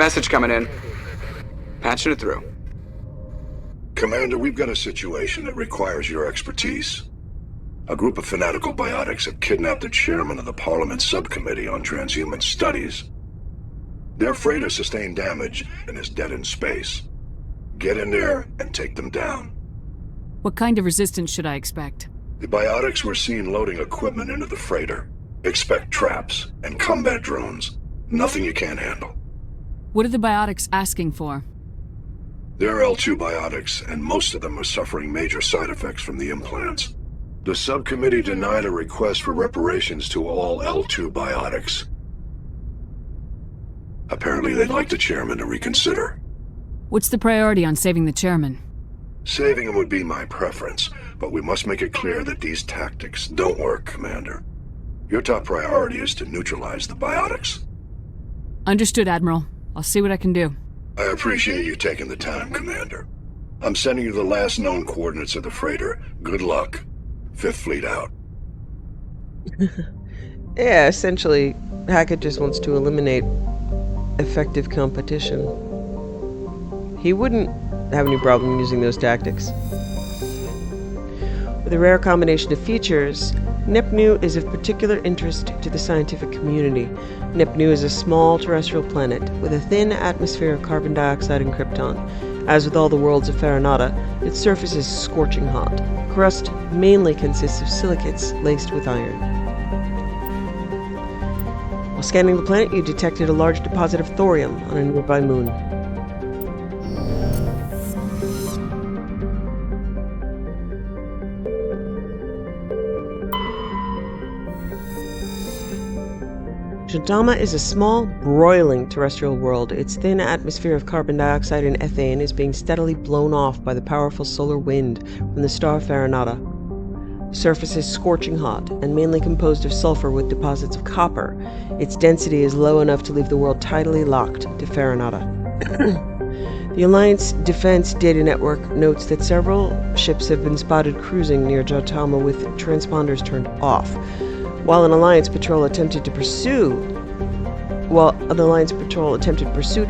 Message coming in. Patching it through. Commander, we've got a situation that requires your expertise. A group of fanatical biotics have kidnapped the chairman of the Parliament Subcommittee on Transhuman Studies. Their freighter sustained damage and is dead in space. Get in there and take them down. What kind of resistance should I expect? The biotics were seen loading equipment into the freighter. Expect traps and combat drones. Nothing you can't handle. What are the biotics asking for? They're L2 biotics, and most of them are suffering major side effects from the implants. The subcommittee denied a request for reparations to all L2 biotics. Apparently they'd like the chairman to reconsider. What's the priority on saving the chairman? Saving him would be my preference, but we must make it clear that these tactics don't work, Commander. Your top priority is to neutralize the biotics. Understood, Admiral. I'll see what I can do. I appreciate you taking the time, Commander. I'm sending you the last known coordinates of the freighter. Good luck. Fifth Fleet out. Yeah, essentially, Hackett just wants to eliminate effective competition. He wouldn't have any problem using those tactics. With a rare combination of features, Nepnu is of particular interest to the scientific community. Nepnu is a small terrestrial planet with a thin atmosphere of carbon dioxide and krypton. As with all the worlds of Farinata, its surface is scorching hot. Crust mainly consists of silicates laced with iron. While scanning the planet, you detected a large deposit of thorium on a nearby moon. Jodama is a small, broiling terrestrial world. Its thin atmosphere of carbon dioxide and ethane is being steadily blown off by the powerful solar wind from the star Farinata. The surface is scorching hot and mainly composed of sulfur with deposits of copper. Its density is low enough to leave the world tidally locked to Farinata. The Alliance Defense Data Network notes that several ships have been spotted cruising near Jotama with transponders turned off. While an Alliance patrol attempted pursuit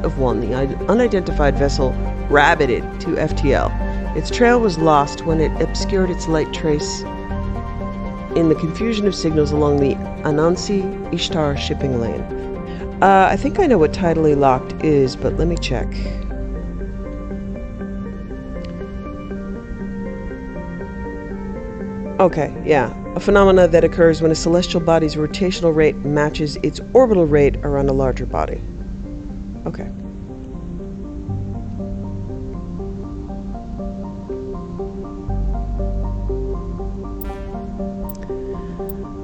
of one, the unidentified vessel rabbited to FTL. Its trail was lost when it obscured its light trace in the confusion of signals along the Anansi Ishtar shipping lane. I think I know what tidally locked is, but let me check. Okay, yeah. A phenomena that occurs when a celestial body's rotational rate matches its orbital rate around a larger body. Okay.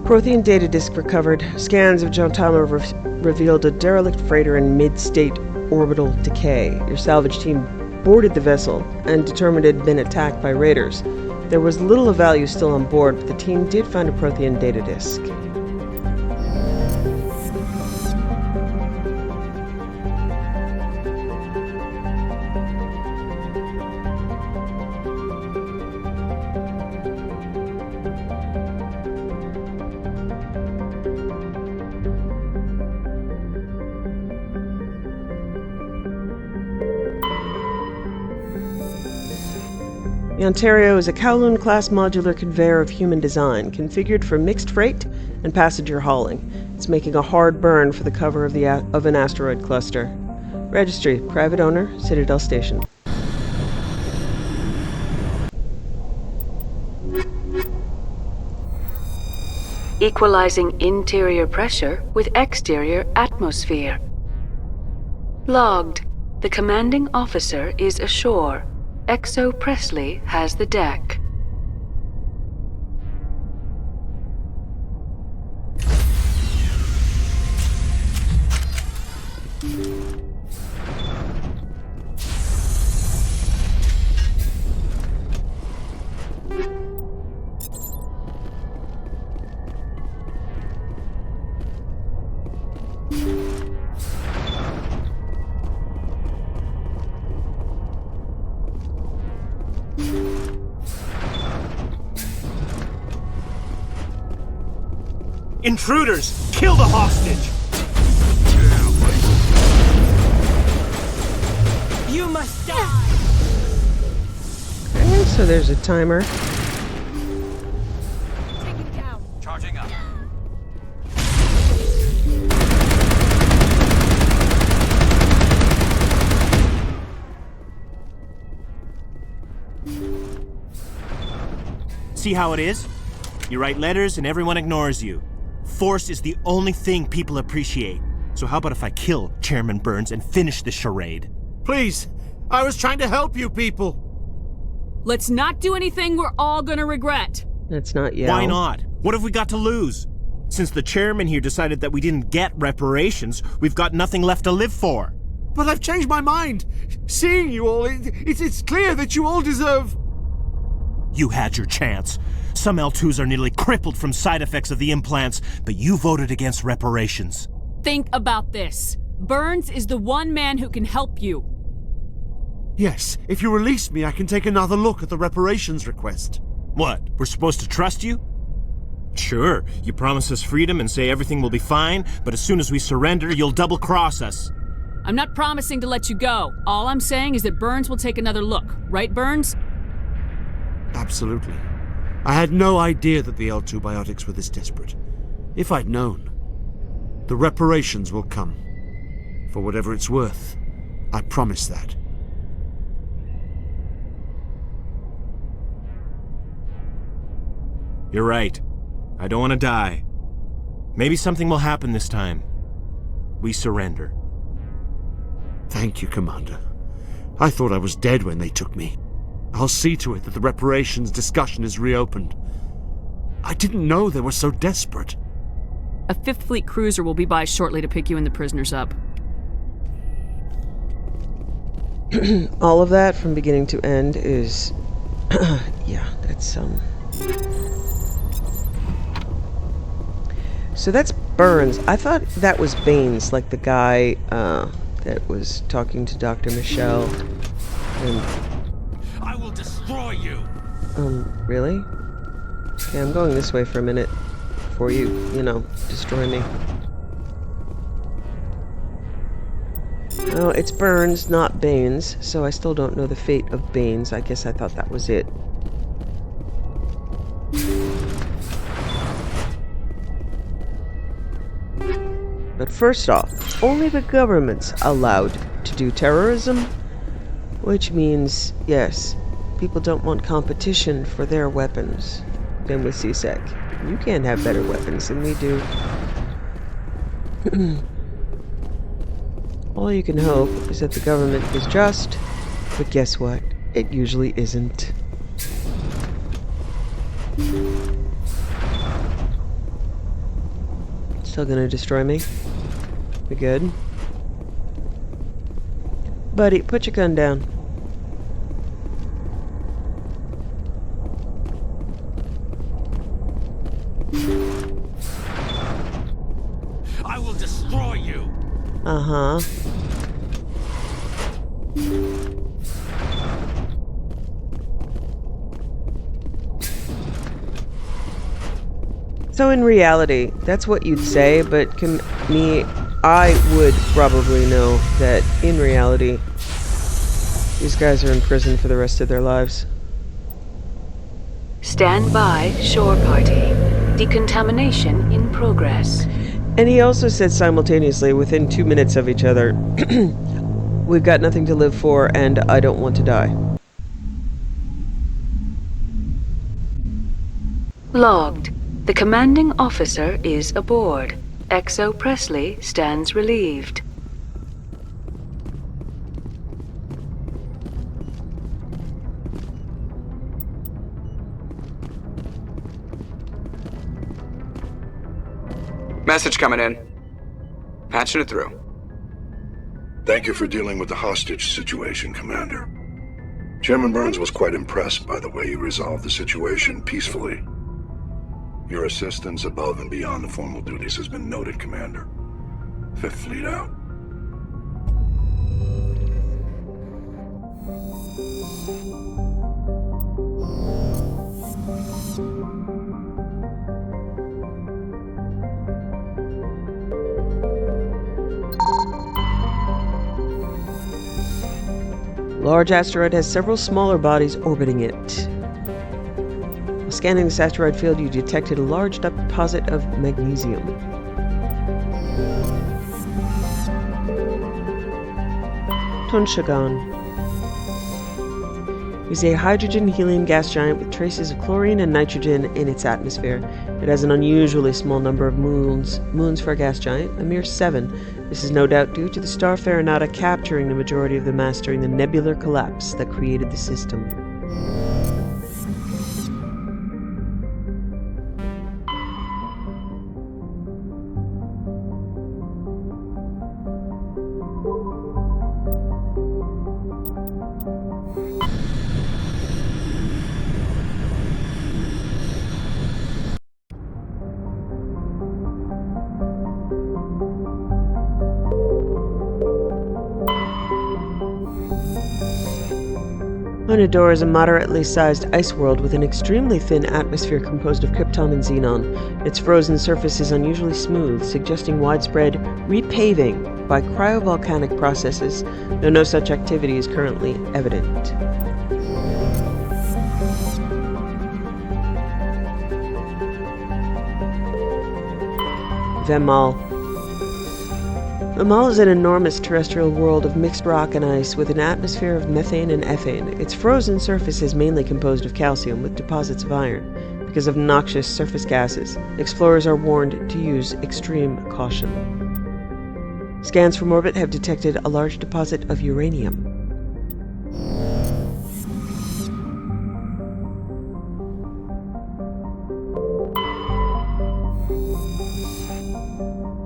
Prothean data disk recovered. Scans of Jontama revealed a derelict freighter in mid-state orbital decay. Your salvage team boarded the vessel and determined it had been attacked by raiders. There was little of value still on board, but the team did find a Prothean data disk. The Ontario is a Kowloon-class modular conveyor of human design, configured for mixed freight and passenger hauling. It's making a hard burn for the cover of an asteroid cluster. Registry, private owner, Citadel Station. Equalizing interior pressure with exterior atmosphere. Logged. The commanding officer is ashore. Exo Presley has the deck. Intruders! Kill the hostage! there's a timer. Taken down. Charging up. See how it is? You write letters and everyone ignores you. Force is the only thing people appreciate. So how about if I kill Chairman Burns and finish this charade? Please, I was trying to help you people. Let's not do anything we're all gonna regret. That's not yet. Why not? What have we got to lose? Since the chairman here decided that we didn't get reparations, we've got nothing left to live for. But I've changed my mind. Seeing you all, it's clear that you all deserve... You had your chance. Some L2s are nearly crippled from side effects of the implants, but you voted against reparations. Think about this. Burns is the one man who can help you. Yes, if you release me, I can take another look at the reparations request. What, we're supposed to trust you? Sure, you promise us freedom and say everything will be fine, but as soon as we surrender, you'll double-cross us. I'm not promising to let you go. All I'm saying is that Burns will take another look. Right, Burns? Absolutely. I had no idea that the L2 biotics were this desperate. If I'd known, the reparations will come. For whatever it's worth, I promise that. You're right. I don't want to die. Maybe something will happen this time. We surrender. Thank you, Commander. I thought I was dead when they took me. I'll see to it that the reparations discussion is reopened. I didn't know they were so desperate. A 5th Fleet cruiser will be by shortly to pick you and the prisoners up. All of that from beginning to end is... yeah, that's, So that's Burns. I thought that was Baines, like the guy, that was talking to Dr. Michelle. And... I will destroy you! Really? Okay, I'm going this way for a minute before you destroy me. Oh, it's Burns, not Baines, so I still don't know the fate of Baines. I guess I thought that was it. But first off, only the government's allowed to do terrorism, which means, yes, people don't want competition for their weapons. Then with CSEC, you can't have better weapons than we do. All you can hope is that the government is just, but guess what? It usually isn't. Still gonna destroy me? We good? Buddy, put your gun down. I will destroy you! Uh-huh. So in reality, that's what you'd say, but I would probably know that in reality, these guys are in prison for the rest of their lives. Stand by, shore party. Decontamination in progress. And he also said simultaneously, within 2 minutes of each other, we've got nothing to live for, and I don't want to die. Logged. The commanding officer is aboard. XO Presley stands relieved. Message coming in. Patching it through. Thank you for dealing with the hostage situation, Commander. Chairman Burns was quite impressed by the way you resolved the situation peacefully. Your assistance above and beyond the formal duties has been noted, Commander. 5th Fleet out. Large asteroid has several smaller bodies orbiting it. Scanning this asteroid field, you detected a large deposit of magnesium. Tonshagon is a hydrogen-helium gas giant with traces of chlorine and nitrogen in its atmosphere. It has an unusually small number of moons for a gas giant, a mere 7. This is no doubt due to the star Farinata capturing the majority of the mass during the nebular collapse that created the system. Onodor is a moderately sized ice world with an extremely thin atmosphere composed of krypton and xenon. Its frozen surface is unusually smooth, suggesting widespread repaving by cryovolcanic processes, though no such activity is currently evident. Vemal. Vemal is an enormous terrestrial world of mixed rock and ice with an atmosphere of methane and ethane. Its frozen surface is mainly composed of calcium with deposits of iron. Because of noxious surface gases, explorers are warned to use extreme caution. Scans from orbit have detected a large deposit of uranium.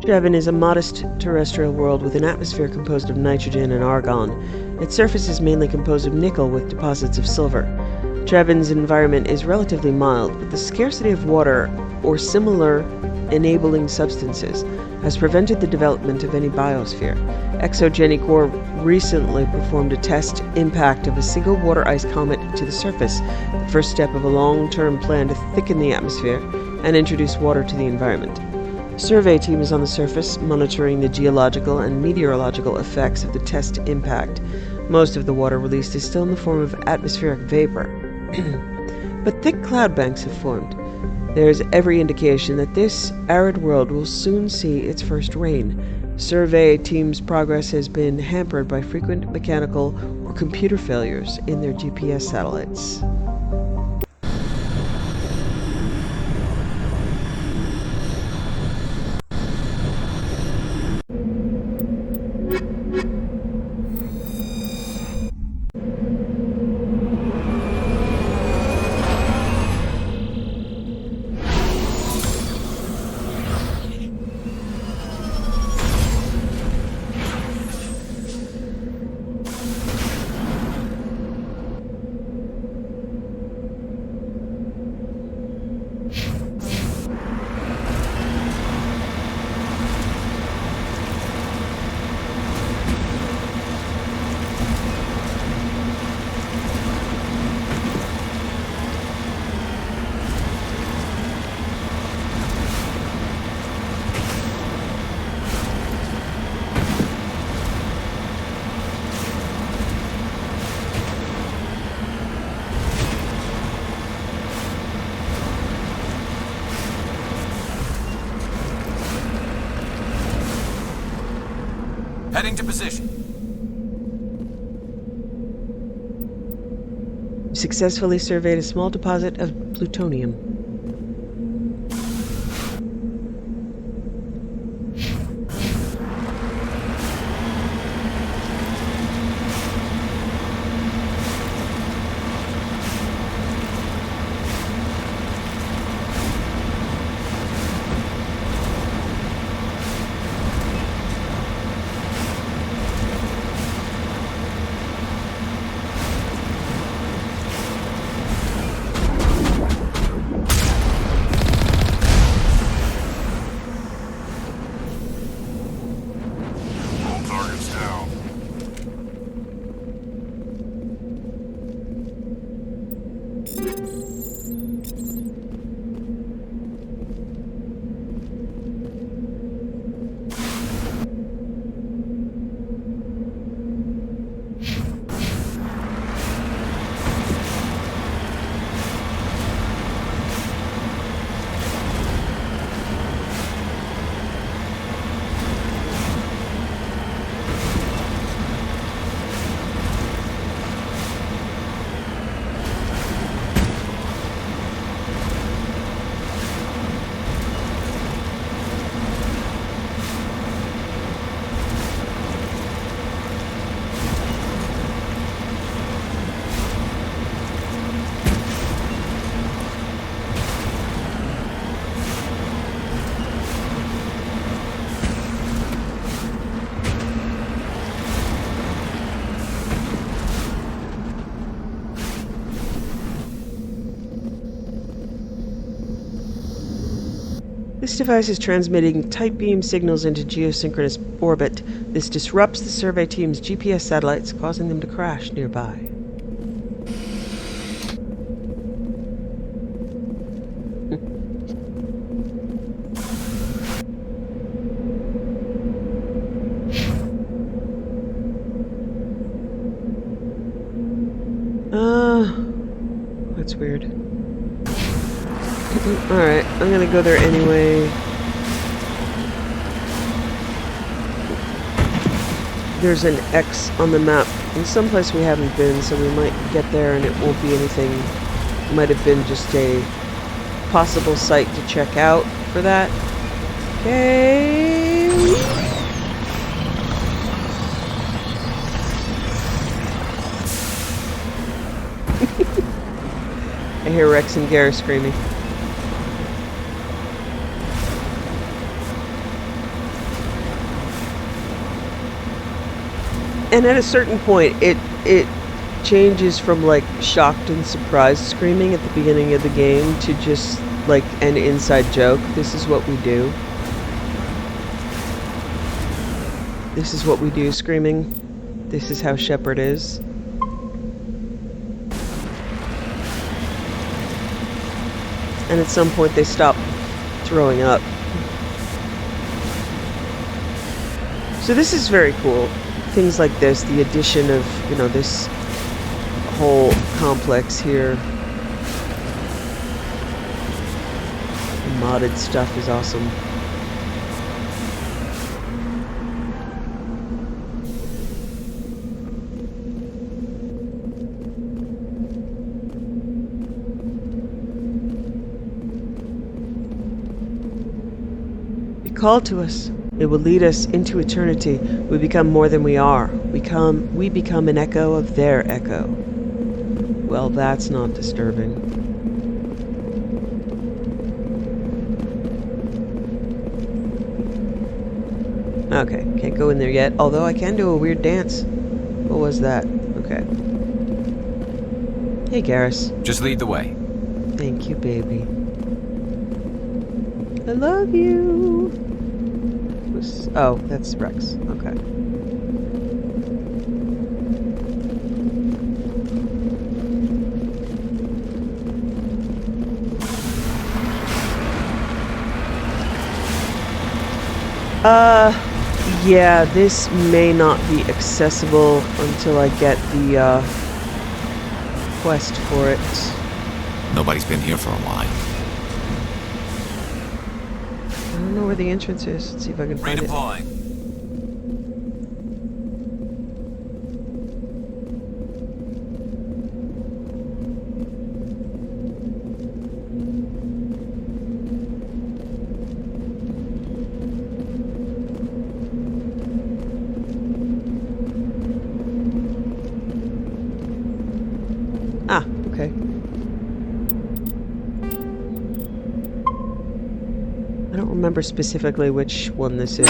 Shepard is a modest terrestrial world with an atmosphere composed of nitrogen and argon. Its surface is mainly composed of nickel with deposits of silver. Shepard's environment is relatively mild, but the scarcity of water or similar enabling substances has prevented the development of any biosphere. Exogeny Corps recently performed a test impact of a single water ice comet to the surface, the first step of a long-term plan to thicken the atmosphere and introduce water to the environment. A survey team is on the surface, monitoring the geological and meteorological effects of the test impact. Most of the water released is still in the form of atmospheric vapor. But thick cloud banks have formed. There is every indication that this arid world will soon see its first rain. Survey team's progress has been hampered by frequent mechanical or computer failures in their GPS satellites. Heading to position. Successfully surveyed a small deposit of plutonium. This device is transmitting tight beam signals into geosynchronous orbit. This disrupts the survey team's GPS satellites, causing them to crash nearby. That's weird. Alright, I'm gonna go there anyway. There's an X on the map in some place we haven't been, so we might get there and it won't be anything. It might have been just a possible site to check out for that. Okay. I hear Rex and Garrus screaming. And at a certain point, it changes from like shocked and surprised screaming at the beginning of the game to just like an inside joke. This is what we do. This is what we do screaming. This is how Shepard is. And at some point they stop throwing up. So this is very cool. Things like this, the addition of, you know, this whole complex here. The modded stuff is awesome. Call to us. It will lead us into eternity. We become more than we are. We become an echo of their echo. Well, that's not disturbing. Okay, can't go in there yet, although I can do a weird dance. What was that? Okay. Hey, Garrus. Just lead the way. Thank you, baby. I love you. Oh, that's Rex. Okay. Yeah, this may not be accessible until I get the, quest for it. Nobody's been here for a while. I don't know where the entrance is. Let's see if I can find it. Redeploying. Ah, okay. I don't remember specifically which one this is.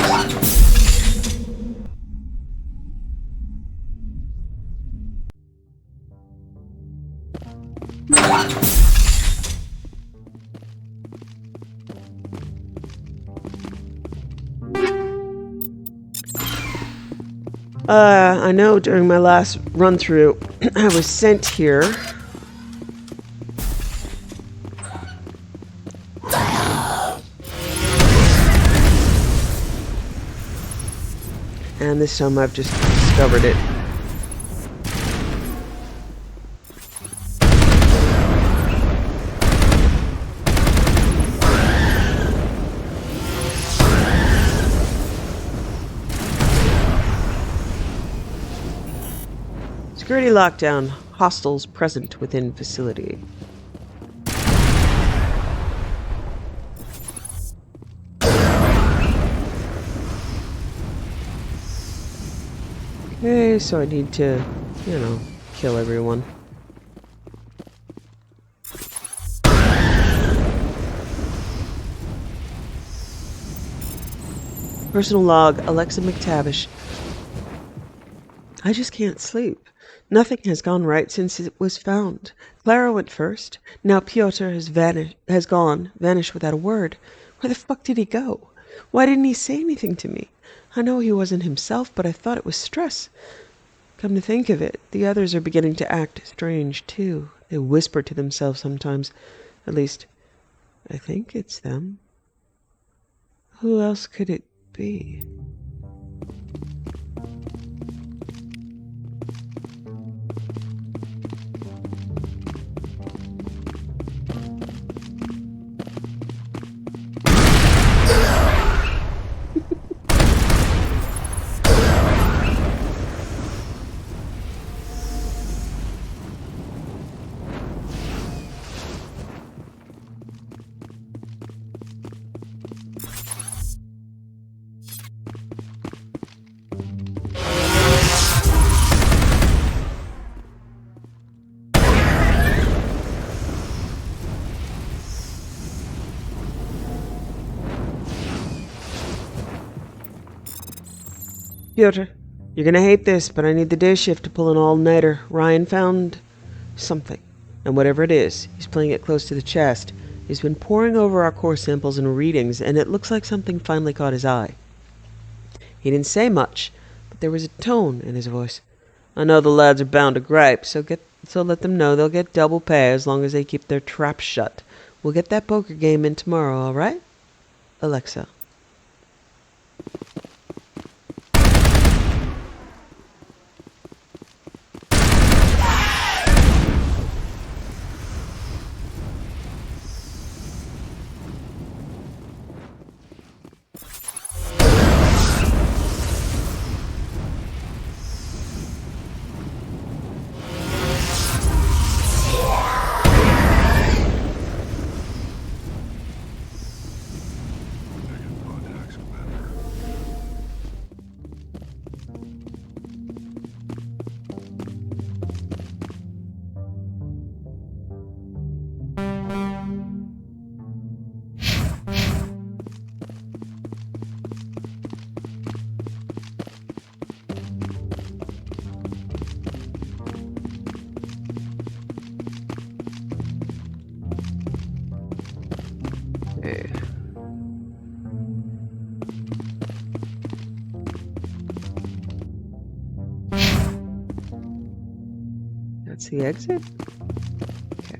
I know during my last run-through, I was sent here. And this time I've just discovered it. Security lockdown. Hostiles present within facility. Okay, so I need to, you know, kill everyone. Personal log, Alexa McTavish. I just can't sleep. Nothing has gone right since it was found. Clara went first. Now Piotr has vanished without a word. Where the fuck did he go? Why didn't he say anything to me? I know he wasn't himself, but I thought it was stress. Come to think of it, the others are beginning to act strange, too. They whisper to themselves sometimes. At least, I think it's them. Who else could it be? Piotr, you're gonna hate this, but I need the day shift to pull an all-nighter. Ryan found something, and whatever it is, he's playing it close to the chest. He's been poring over our core samples and readings, and it looks like something finally caught his eye. He didn't say much, but there was a tone in his voice. I know the lads are bound to gripe, so let them know they'll get double pay as long as they keep their traps shut. We'll get that poker game in tomorrow, all right? Alexa. That's the exit? Okay.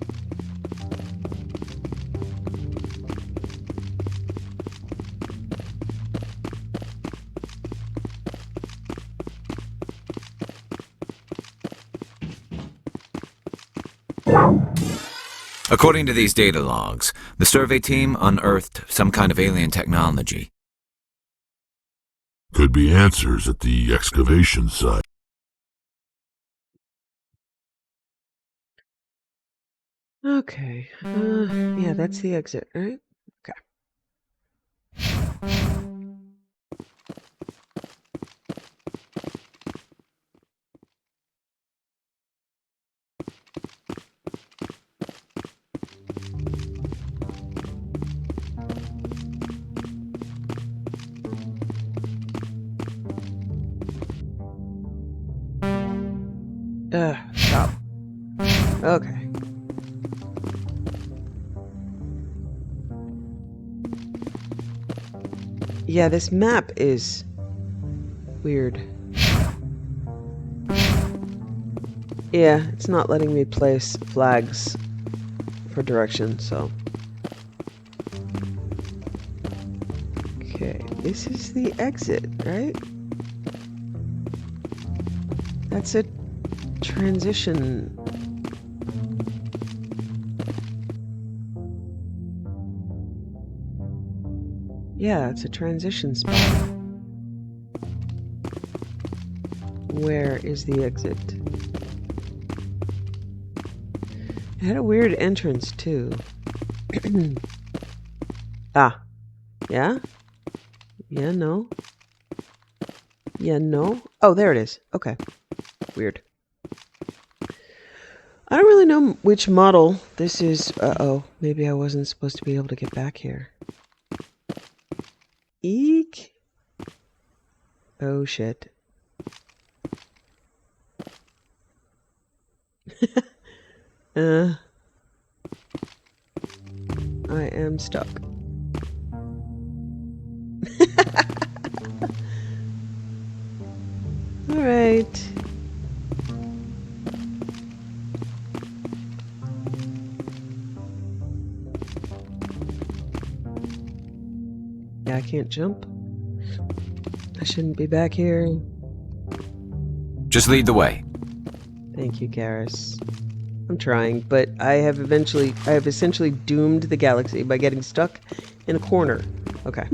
According to these data logs, the survey team unearthed some kind of alien technology. Could be answers at the excavation site. Okay. Yeah, that's the exit, right? Okay. Stop. Okay. Yeah, this map is weird. Yeah, it's not letting me place flags for direction, so. Okay, this is the exit, right? That's a transition. Yeah, it's a transition spot. Where is the exit? It had a weird entrance, too. Ah. Yeah? Yeah, no. Yeah, no. Oh, there it is. Okay. Weird. I don't really know which model this is. Uh-oh. Maybe I wasn't supposed to be able to get back here. Eek. Oh, shit. I am stuck. Alright. Yeah, I can't jump. I shouldn't be back here. Just lead the way. Thank you, Garrus. I'm trying, but I have essentially doomed the galaxy by getting stuck in a corner. Okay.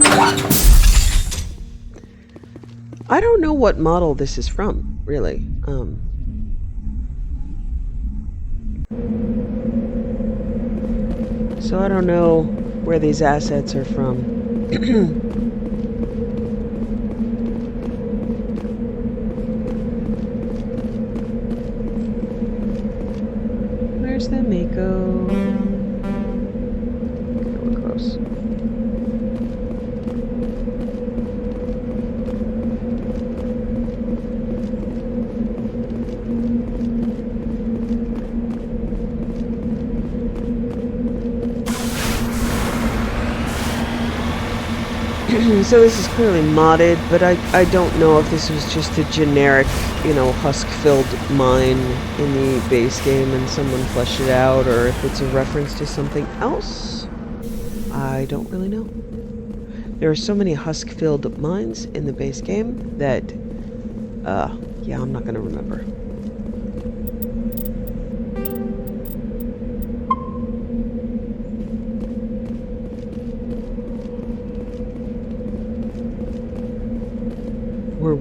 I don't know what model this is from, really. So I don't know where these assets are from. Where's the Mako? We're close. So this is clearly modded, but I don't know if this was just a generic, you know, husk-filled mine in the base game and someone fleshed it out, or if it's a reference to something else. I don't really know. There are so many husk-filled mines in the base game that, yeah, I'm not gonna remember.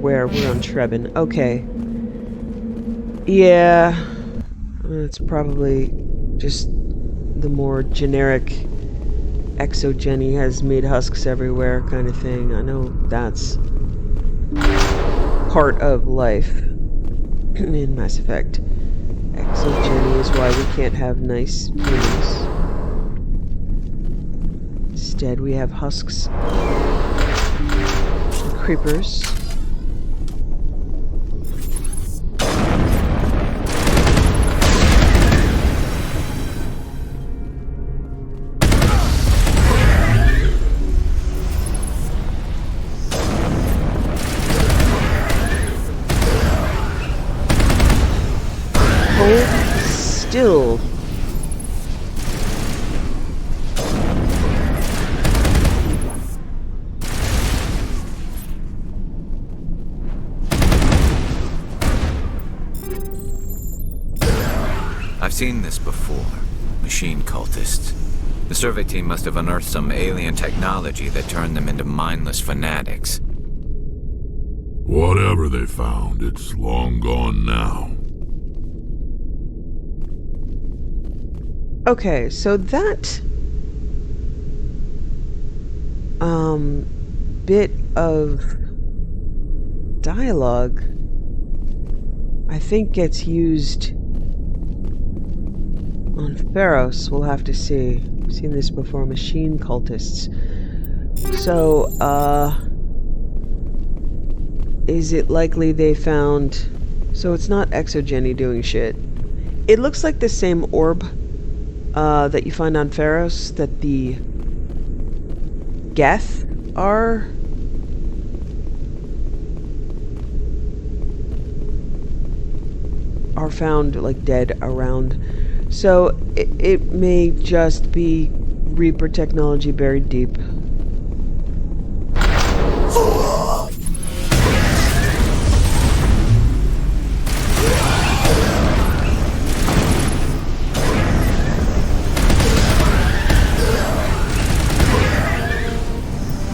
We're on Trebin. Okay. Yeah. It's probably just the more generic exogeny has made husks everywhere kind of thing. I know that's part of life in Mass Effect. Exogeny is why we can't have nice humans. Instead, we have husks and creepers. Still. I've seen this before. Machine cultists. The survey team must have unearthed some alien technology that turned them into mindless fanatics. Whatever they found, it's long gone now. Okay, so that bit of dialogue I think gets used on Pharos. We'll have to see. I've seen this before, machine cultists. So, is it likely they found... So it's not exogeny doing shit. It looks like the same orb that you find on Pharos that the Geth are found like dead around. So it may just be Reaper technology buried deep.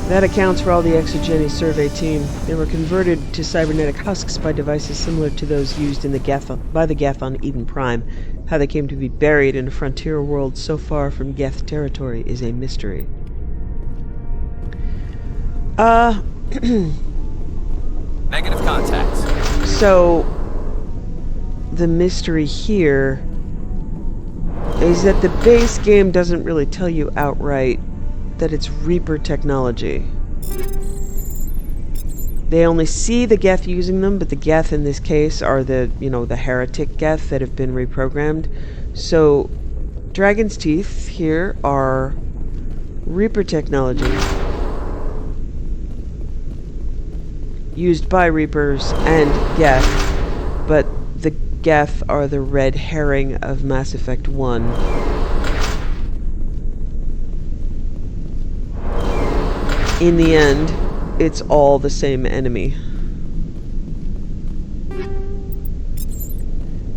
That accounts for all the exogeny survey team. They were converted to cybernetic husks by devices similar to those used in the Geth by the Geth on Eden Prime. How they came to be buried in a frontier world so far from Geth territory is a mystery. Negative contacts. So, the mystery here is that the base game doesn't really tell you outright that it's Reaper technology. They only see the Geth using them, but the Geth in this case are the, you know, the heretic Geth that have been reprogrammed. So, Dragon's Teeth here are Reaper technology. used by Reapers and Geth, but the Geth are the red herring of Mass Effect 1. In the end, it's all the same enemy.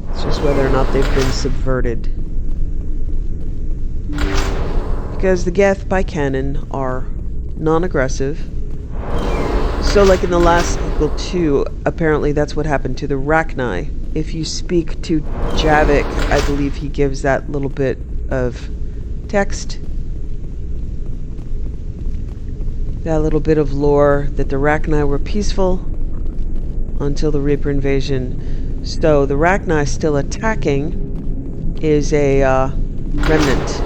It's just whether or not they've been subverted. Because the Geth, by canon, are non-aggressive. So, like in the last sequel 2, apparently that's what happened to the Rachni. If you speak to Javik, I believe he gives that little bit of text. That little bit of lore that the Rachni were peaceful until the Reaper invasion. So the Rachni still attacking is a remnant.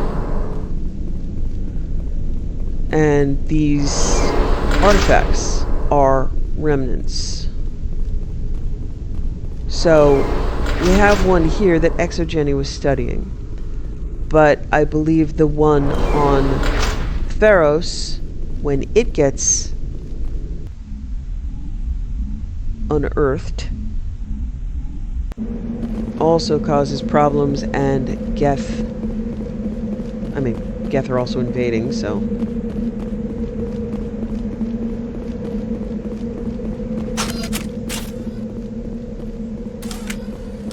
And these artifacts are remnants. So we have one here that Exogeny was studying. But I believe the one on Theros, when it gets unearthed, also causes problems, and Geth are also invading, so.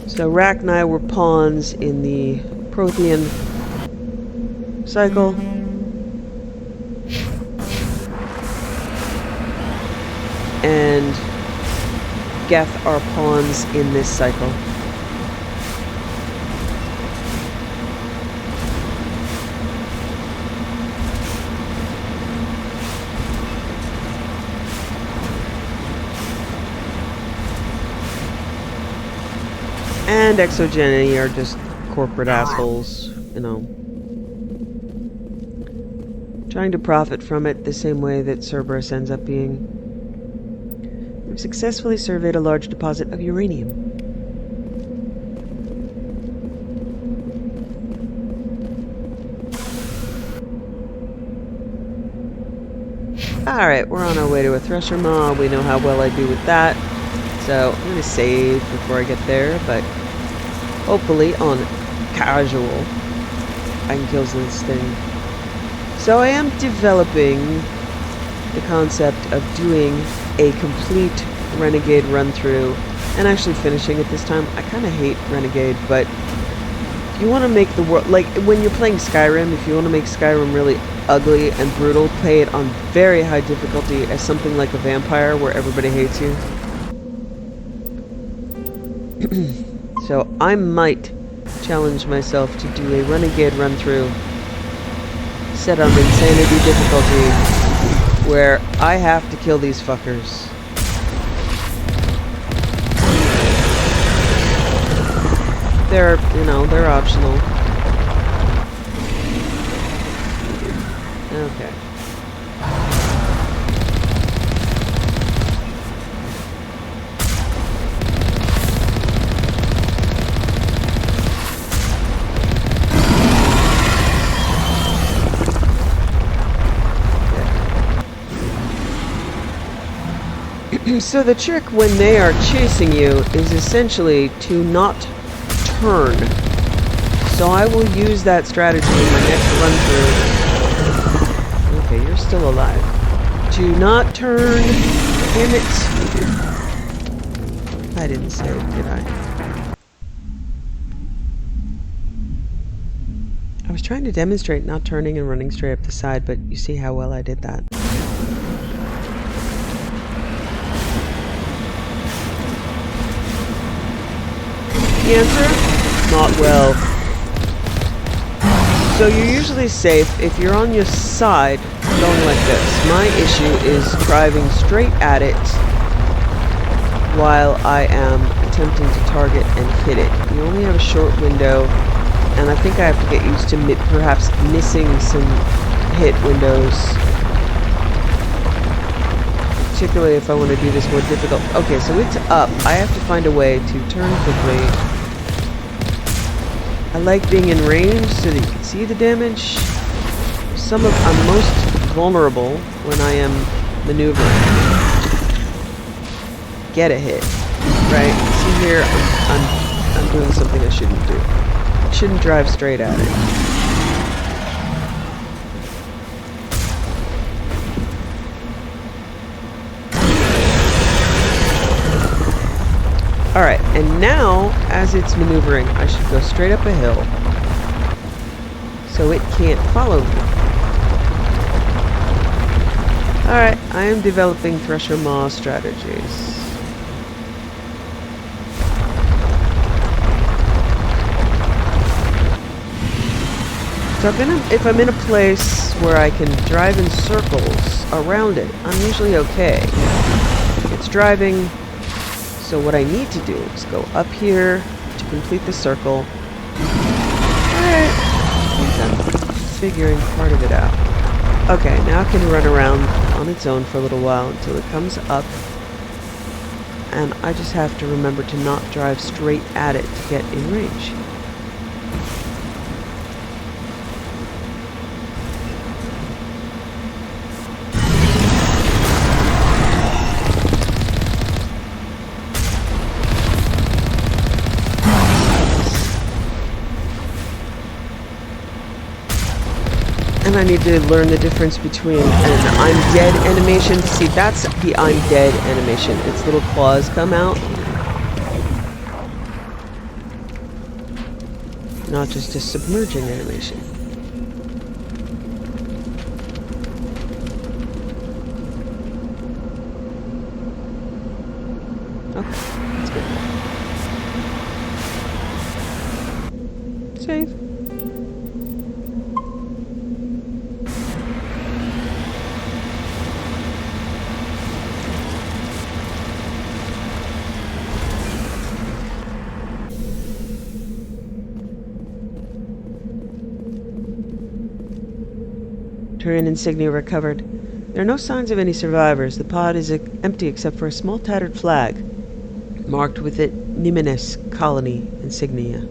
So Rachni were pawns in the Prothean cycle. And Geth are pawns in this cycle. And Exogeny are just corporate assholes, you know. Trying to profit from it the same way that Cerberus ends up being. We've successfully surveyed a large deposit of uranium. Alright, we're on our way to a Thresher Maw. We know how well I do with that. So I'm going to save before I get there, but hopefully on casual I can kill this thing. So I am developing the concept of doing a complete Renegade run-through and actually finishing it this time. I kind of hate Renegade, but if you want to make the world, like when you're playing Skyrim, if you want to make Skyrim really ugly and brutal, play it on very high difficulty as something like a vampire where everybody hates you. So I might challenge myself to do a Renegade run-through set on insanity difficulty where I have to kill these fuckers. They're, you know, they're optional. Okay. So the trick when they are chasing you is essentially to not turn. So I will use that strategy in my next run through. Okay, you're still alive. Do not turn. Damn it. I didn't say it, did I? I was trying to demonstrate not turning and running straight up the side, but you see how well I did that. The answer? Not well. So you're usually safe if you're on your side going like this. My issue is driving straight at it while I am attempting to target and hit it. You only have a short window, and I think I have to get used to perhaps missing some hit windows. Particularly if I want to do this more difficult. Okay, so it's up. I have to find a way to turn quickly. I like being in range so that you can see the damage. I'm most vulnerable when I am maneuvering. get a hit, right? See here, I'm doing something I shouldn't do. I shouldn't drive straight at it. Alright, and now, as it's maneuvering, I should go straight up a hill so it can't follow me. Alright, I am developing Thresher Maw strategies. So if I'm in a place where I can drive in circles around it, I'm usually okay. It's driving. So what I need to do is go up here to complete the circle. Alright, I think I'm figuring part of it out. Okay, now it can run around on its own for a little while until it comes up. And I just have to remember to not drive straight at it to get in range. And I need to learn the difference between an I'm dead animation. See, that's the I'm dead animation. Its little claws come out. Not just a submerging animation. Okay, that's good. Save. Turian insignia recovered. There are no signs of any survivors. The pod is empty except for a small tattered flag, marked with it Nimenes colony insignia.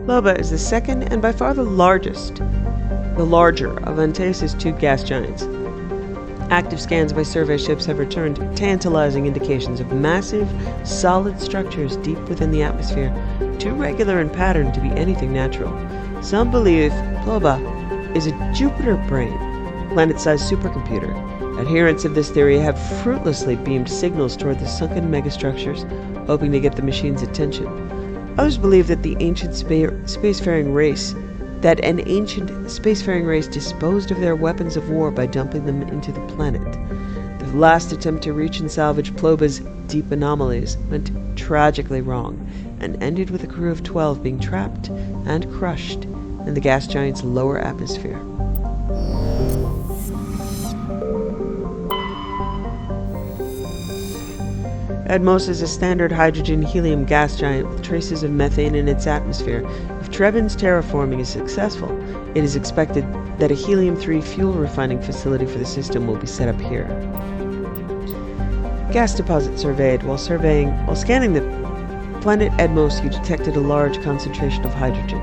Loba is the second and by far the larger of Antaeus' two gas giants. Active scans by survey ships have returned tantalizing indications of massive, solid structures deep within the atmosphere, too regular in pattern to be anything natural. Some believe Loba is a Jupiter brain, planet-sized supercomputer. Adherents of this theory have fruitlessly beamed signals toward the sunken megastructures, hoping to get the machine's attention. Others believe that an ancient spacefaring race disposed of their weapons of war by dumping them into the planet. The last attempt to reach and salvage Ploba's deep anomalies went tragically wrong and ended with a crew of 12 being trapped and crushed in the gas giant's lower atmosphere. Atmos is a standard hydrogen-helium gas giant with traces of methane in its atmosphere. If Trebin's terraforming is successful, it is expected that a helium-3 fuel refining facility for the system will be set up here. Gas deposit surveyed. While scanning the planet Atmos, you detected a large concentration of hydrogen.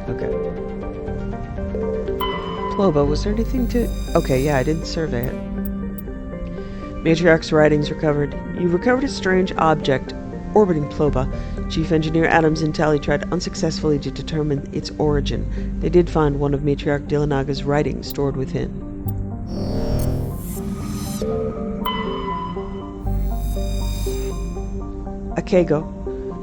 Okay. Ploba, was there anything to... Okay, yeah, I didn't survey it. Matriarch's writings recovered. You recovered a strange object orbiting Ploba. Chief Engineer Adams and Tally tried unsuccessfully to determine its origin. They did find one of Matriarch Dilanaga's writings stored within. Akago.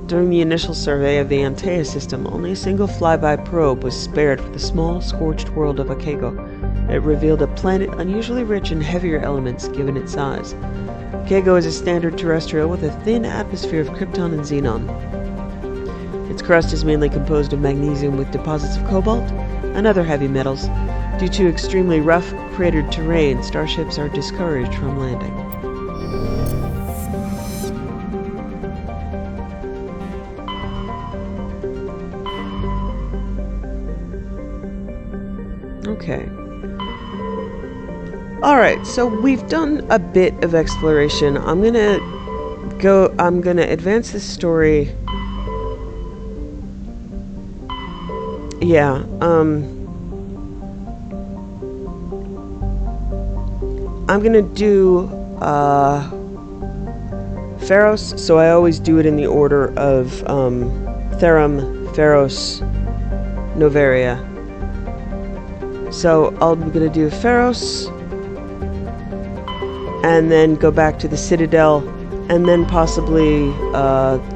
During the initial survey of the Antaeus system, only a single flyby probe was spared for the small, scorched world of Akago. It revealed a planet unusually rich in heavier elements given its size. Akago is a standard terrestrial with a thin atmosphere of krypton and xenon. Its crust is mainly composed of magnesium with deposits of cobalt and other heavy metals. Due to extremely rough, cratered terrain, starships are discouraged from landing. Okay. Alright, so we've done a bit of exploration. I'm gonna advance this story. Yeah, I'm gonna do, Pharos, so I always do it in the order of, Therum, Pharos, Novaria. So I'm gonna do Pharos, and then go back to the Citadel, and then possibly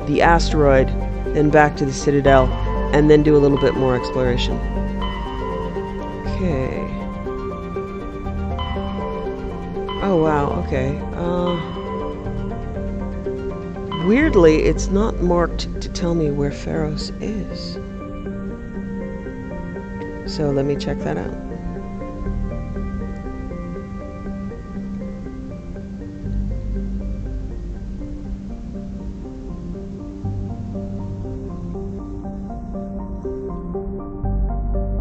the asteroid, then back to the Citadel, and then do a little bit more exploration. Okay. Oh wow, okay. Weirdly, it's not marked to tell me where Pharos is. So let me check that out.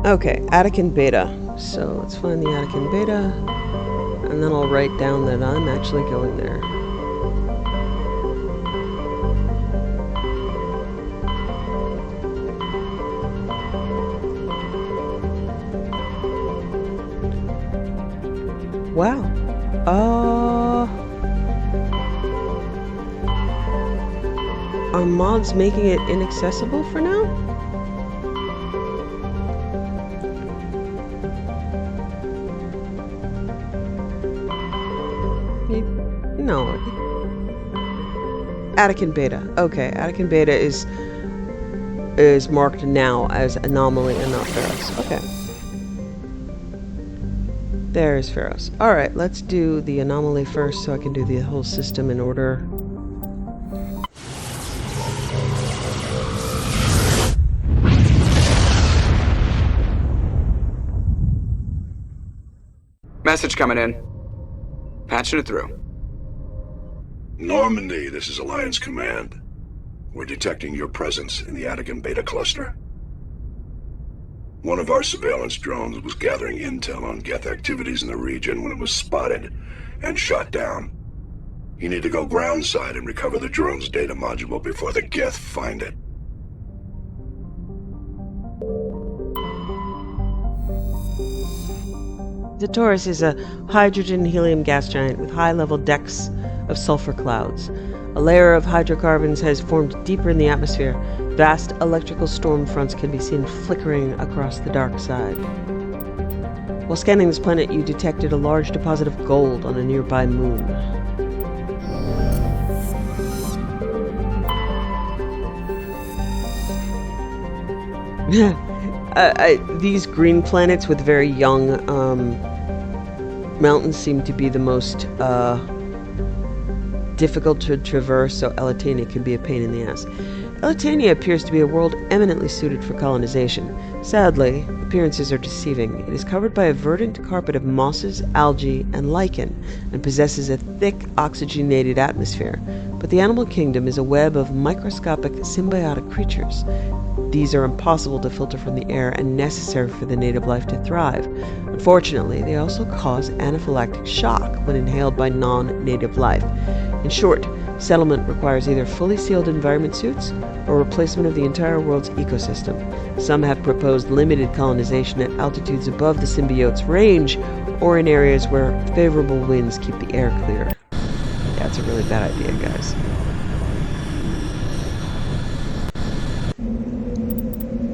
Okay, Attican Beta. So let's find the Attican Beta, and then I'll write down that I'm actually going there. Wow. Are mods making it inaccessible for now? No. Attican Beta. Okay, Attican Beta is marked now as anomaly and not Pharos. Okay. There's Pharos. Alright, let's do the anomaly first so I can do the whole system in order. Message coming in. Patching it through. Normandy, this is Alliance Command. We're detecting your presence in the Attican Beta cluster. One of our surveillance drones was gathering intel on Geth activities in the region when it was spotted and shot down. You need to go groundside and recover the drone's data module before the Geth find it. The Taurus is a hydrogen-helium gas giant with high-level decks of sulfur clouds. A layer of hydrocarbons has formed deeper in the atmosphere. Vast electrical storm fronts can be seen flickering across the dark side. While scanning this planet, you detected a large deposit of gold on a nearby moon. These green planets with very young mountains seem to be the most difficult to traverse, so Elitania can be a pain in the ass. Elitania appears to be a world eminently suited for colonization. Sadly, appearances are deceiving. It is covered by a verdant carpet of mosses, algae, and lichen, and possesses a thick, oxygenated atmosphere. But the animal kingdom is a web of microscopic, symbiotic creatures. These are impossible to filter from the air and necessary for the native life to thrive. Unfortunately, they also cause anaphylactic shock when inhaled by non-native life. In short, settlement requires either fully sealed environment suits or replacement of the entire world's ecosystem. Some have proposed limited colonization at altitudes above the symbiote's range or in areas where favorable winds keep the air clear. Yeah, it's a really bad idea, guys.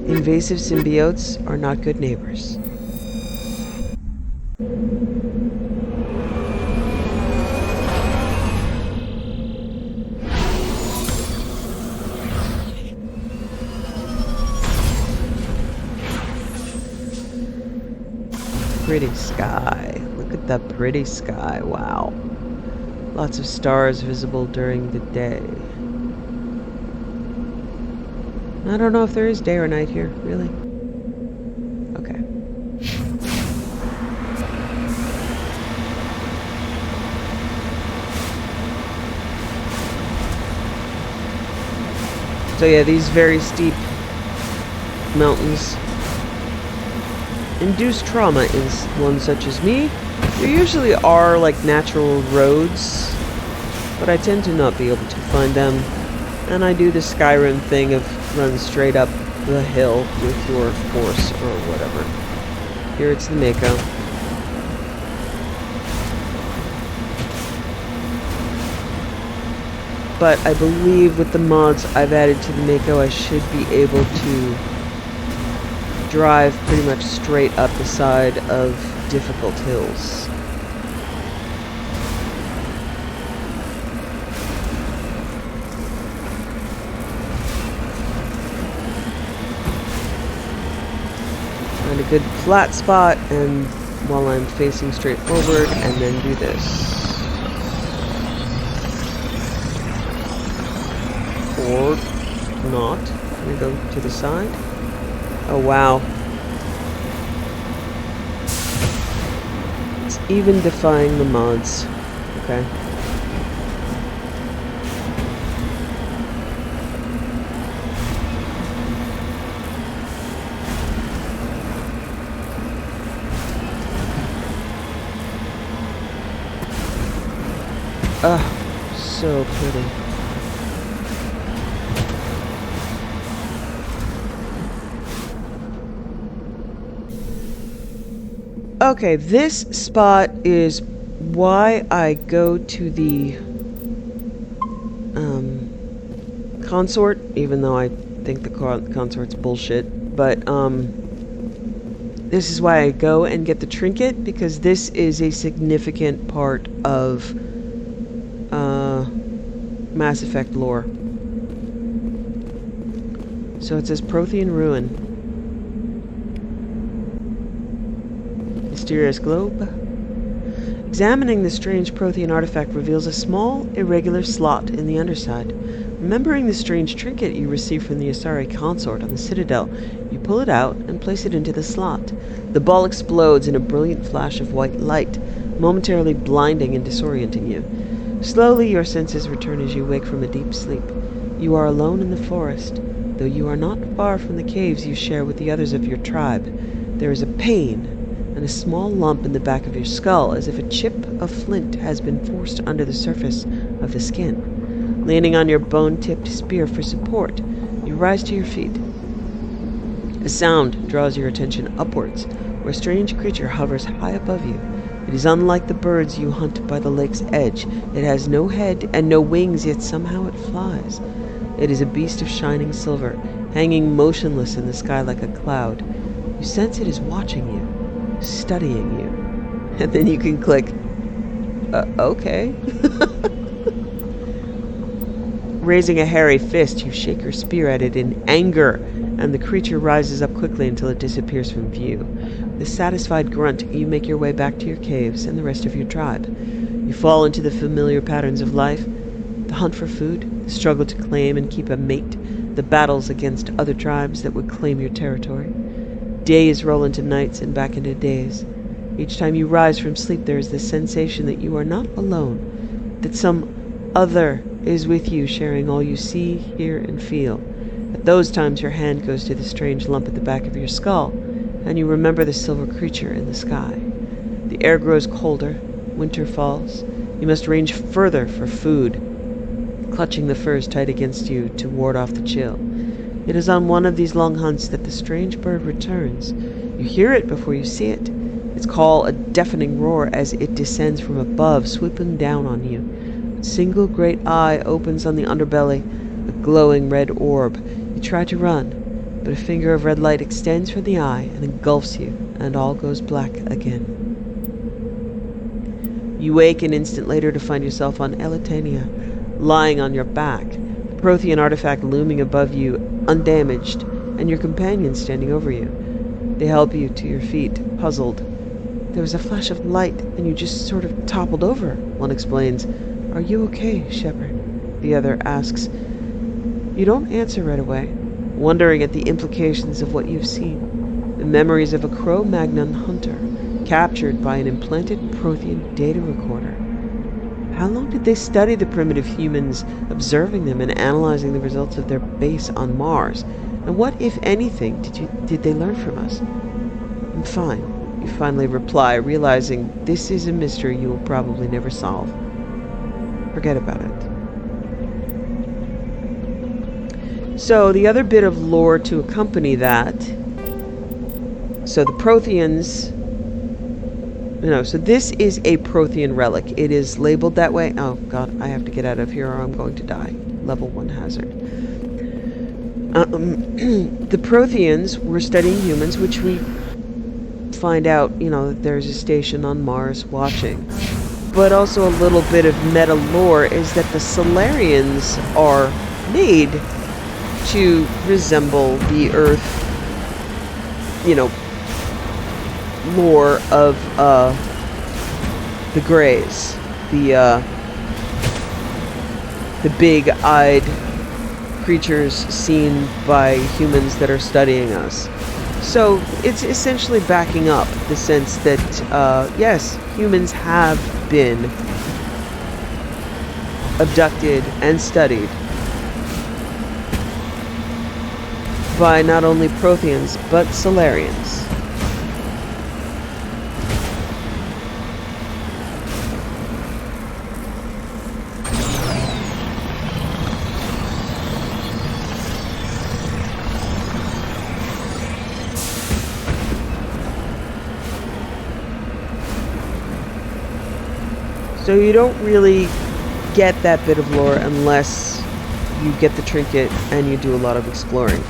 Invasive symbiotes are not good neighbors. Pretty sky. Look at that pretty sky. Wow. Lots of stars visible during the day. I don't know if there is day or night here, really. Okay. So yeah, these very steep mountains induced trauma in one such as me. There usually are like natural roads, but I tend to not be able to find them, and I do the Skyrim thing of run straight up the hill with your horse or whatever. Here it's the Mako. But I believe with the mods I've added to the Mako, I should be able to drive pretty much straight up the side of difficult hills. Find a good flat spot, and while I'm facing straight forward, and then do this. Or not. Can we go to the side? Oh wow. It's even defying the mods. Okay. Ah, so pretty. Okay, this spot is why I go to the consort, even though I think the consort's bullshit. But this is why I go and get the trinket, because this is a significant part of Mass Effect lore. So it says Prothean Ruin. Mysterious globe. Examining the strange Prothean artifact reveals a small, irregular slot in the underside. Remembering the strange trinket you received from the Asari consort on the Citadel, you pull it out and place it into the slot. The ball explodes in a brilliant flash of white light, momentarily blinding and disorienting you. Slowly, your senses return as you wake from a deep sleep. You are alone in the forest, though you are not far from the caves you share with the others of your tribe. There is a pain and a small lump in the back of your skull, as if a chip of flint has been forced under the surface of the skin. Leaning on your bone-tipped spear for support, you rise to your feet. A sound draws your attention upwards, where a strange creature hovers high above you. It is unlike the birds you hunt by the lake's edge. It has no head and no wings, yet somehow it flies. It is a beast of shining silver, hanging motionless in the sky like a cloud. You sense it is watching you, studying you. And then you can click, okay. Raising a hairy fist, you shake your spear at it in anger, and the creature rises up quickly until it disappears from view. With a satisfied grunt, you make your way back to your caves and the rest of your tribe. You fall into the familiar patterns of life: the hunt for food, the struggle to claim and keep a mate, the battles against other tribes that would claim your territory. Days roll into nights and back into days. Each time you rise from sleep, there is the sensation that you are not alone, that some other is with you, sharing all you see, hear, and feel. At those times, your hand goes to the strange lump at the back of your skull, and you remember the silver creature in the sky. The air grows colder, winter falls. You must range further for food, clutching the furs tight against you to ward off the chill. It is on one of these long hunts that the strange bird returns. You hear it before you see it. Its call a deafening roar as it descends from above, swooping down on you. A single great eye opens on the underbelly, a glowing red orb. You try to run, but a finger of red light extends from the eye and engulfs you, and all goes black again. You wake an instant later to find yourself on Elitania, lying on your back, the Prothean artifact looming above you, undamaged, and your companions standing over you. They help you to your feet, puzzled. There was a flash of light, and you just sort of toppled over, one explains. Are you okay, Shepard? The other asks. You don't answer right away, wondering at the implications of what you've seen. The memories of a Cro-Magnon hunter, captured by an implanted Prothean data recorder. How long did they study the primitive humans, observing them and analyzing the results of their base on Mars? And what, if anything, did they learn from us? I'm fine, you finally reply, realizing this is a mystery you will probably never solve. Forget about it. So, the other bit of lore to accompany that. So, the Protheans. So this is a Prothean relic. It is labeled that way. Oh, God, I have to get out of here or I'm going to die. Level 1 hazard. The Protheans were studying humans, which we find out, that there's a station on Mars watching. But also a little bit of meta lore is that the Solarians are made to resemble the Earth, lore of the Greys, the big-eyed creatures seen by humans that are studying us. So it's essentially backing up the sense that yes, humans have been abducted and studied by not only Protheans, but Solarians. So you don't really get that bit of lore unless you get the trinket and you do a lot of exploring.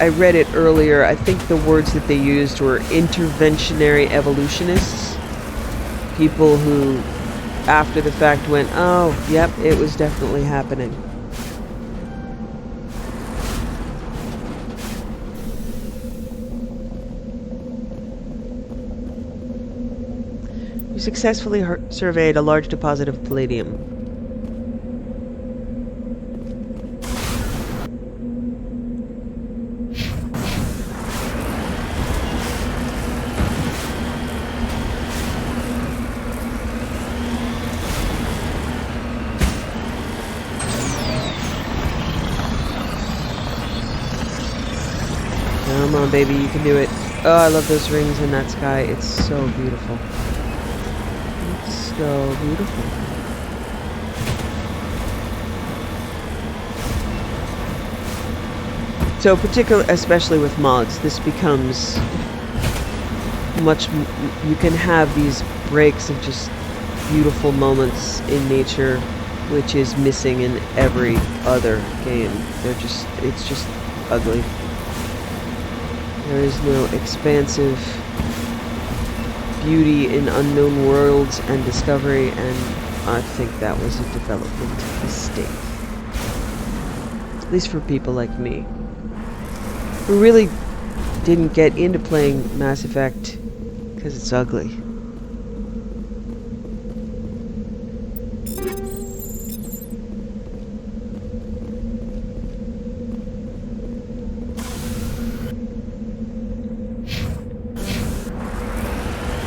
I read it earlier. I think the words that they used were interventionary evolutionists. People who, after the fact, went, oh, yep, it was definitely happening. We successfully surveyed a large deposit of palladium. Come on, baby, you can do it. Oh, I love those rings in that sky. It's so beautiful. It's so beautiful. So, especially with mods, this becomes much. You can have these breaks of just beautiful moments in nature, which is missing in every other game. It's just ugly. There is no expansive beauty in unknown worlds and discovery, and I think that was a development mistake. At least for people like me, who really didn't get into playing Mass Effect because it's ugly.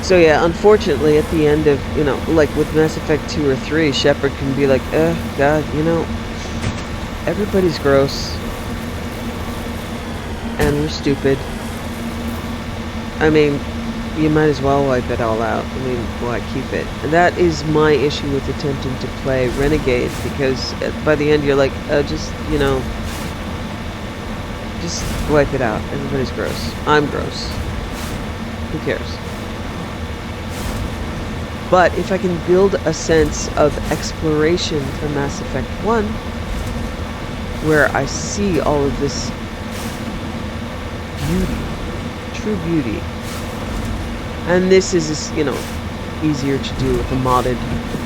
So yeah, unfortunately, at the end of, like with Mass Effect 2 or 3, Shepard can be like, God, everybody's gross. And we're stupid. I mean, you might as well wipe it all out. I mean, why keep it? And that is my issue with attempting to play Renegade, because by the end you're like, just wipe it out. Everybody's gross. I'm gross. Who cares? But if I can build a sense of exploration for Mass Effect 1, where I see all of this beauty, true beauty, and this is, easier to do with a modded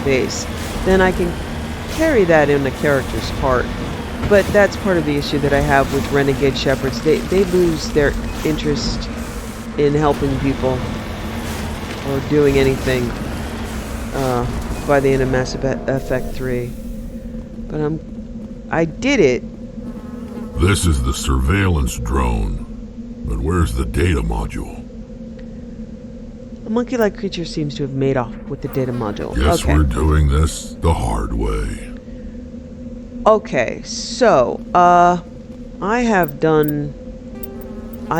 base, then I can carry that in a character's part. But that's part of the issue that I have with Renegade Shepards. They lose their interest in helping people or doing anything by the end of Mass Effect 3. But I did it. This is the surveillance drone. But where's the data module? A monkey-like creature seems to have made off with the data module. Guess Okay. we're doing this the hard way. Okay, so, I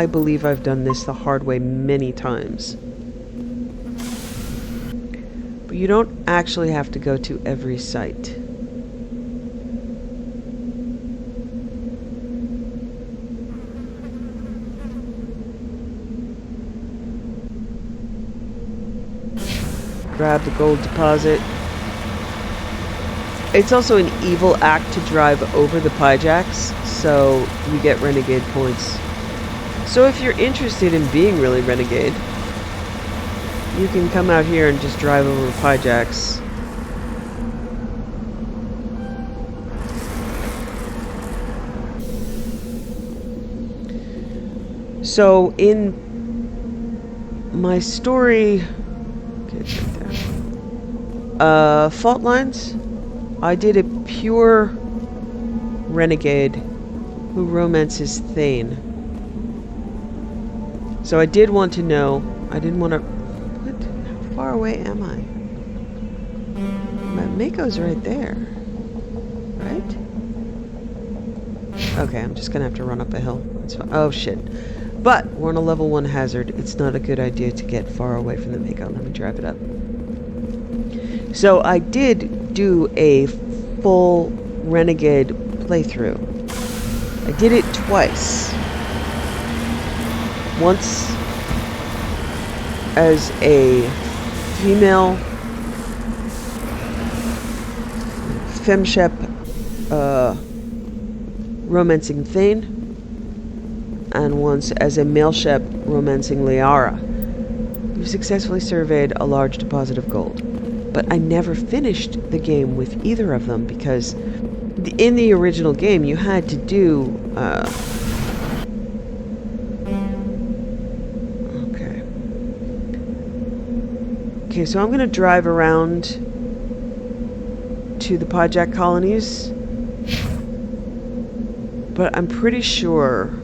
believe I've done this the hard way many times. But you don't actually have to go to every site. Grab the gold deposit. It's also an evil act to drive over the Pyjaks, so you get renegade points. So if you're interested in being really renegade, you can come out here and just drive over Pyjaks. So in my story, okay, it's right there. Fault Lines, I did a pure renegade who romances Thane. So I did want to know, I didn't want to, what, how far away am I? My Mako's right there, right? Okay, I'm just gonna have to run up a hill. That's fine. Oh shit. But we're on a level 1 hazard. It's not a good idea to get far away from the Mako. Let me drive it up. So I did do a full renegade playthrough. I did it twice. Once as a female femshep romancing Thane, and once as a male shep romancing Liara. We've successfully surveyed a large deposit of gold. But I never finished the game with either of them because in the original game you had to do Okay, so I'm gonna drive around to the Pajak colonies, but I'm pretty sure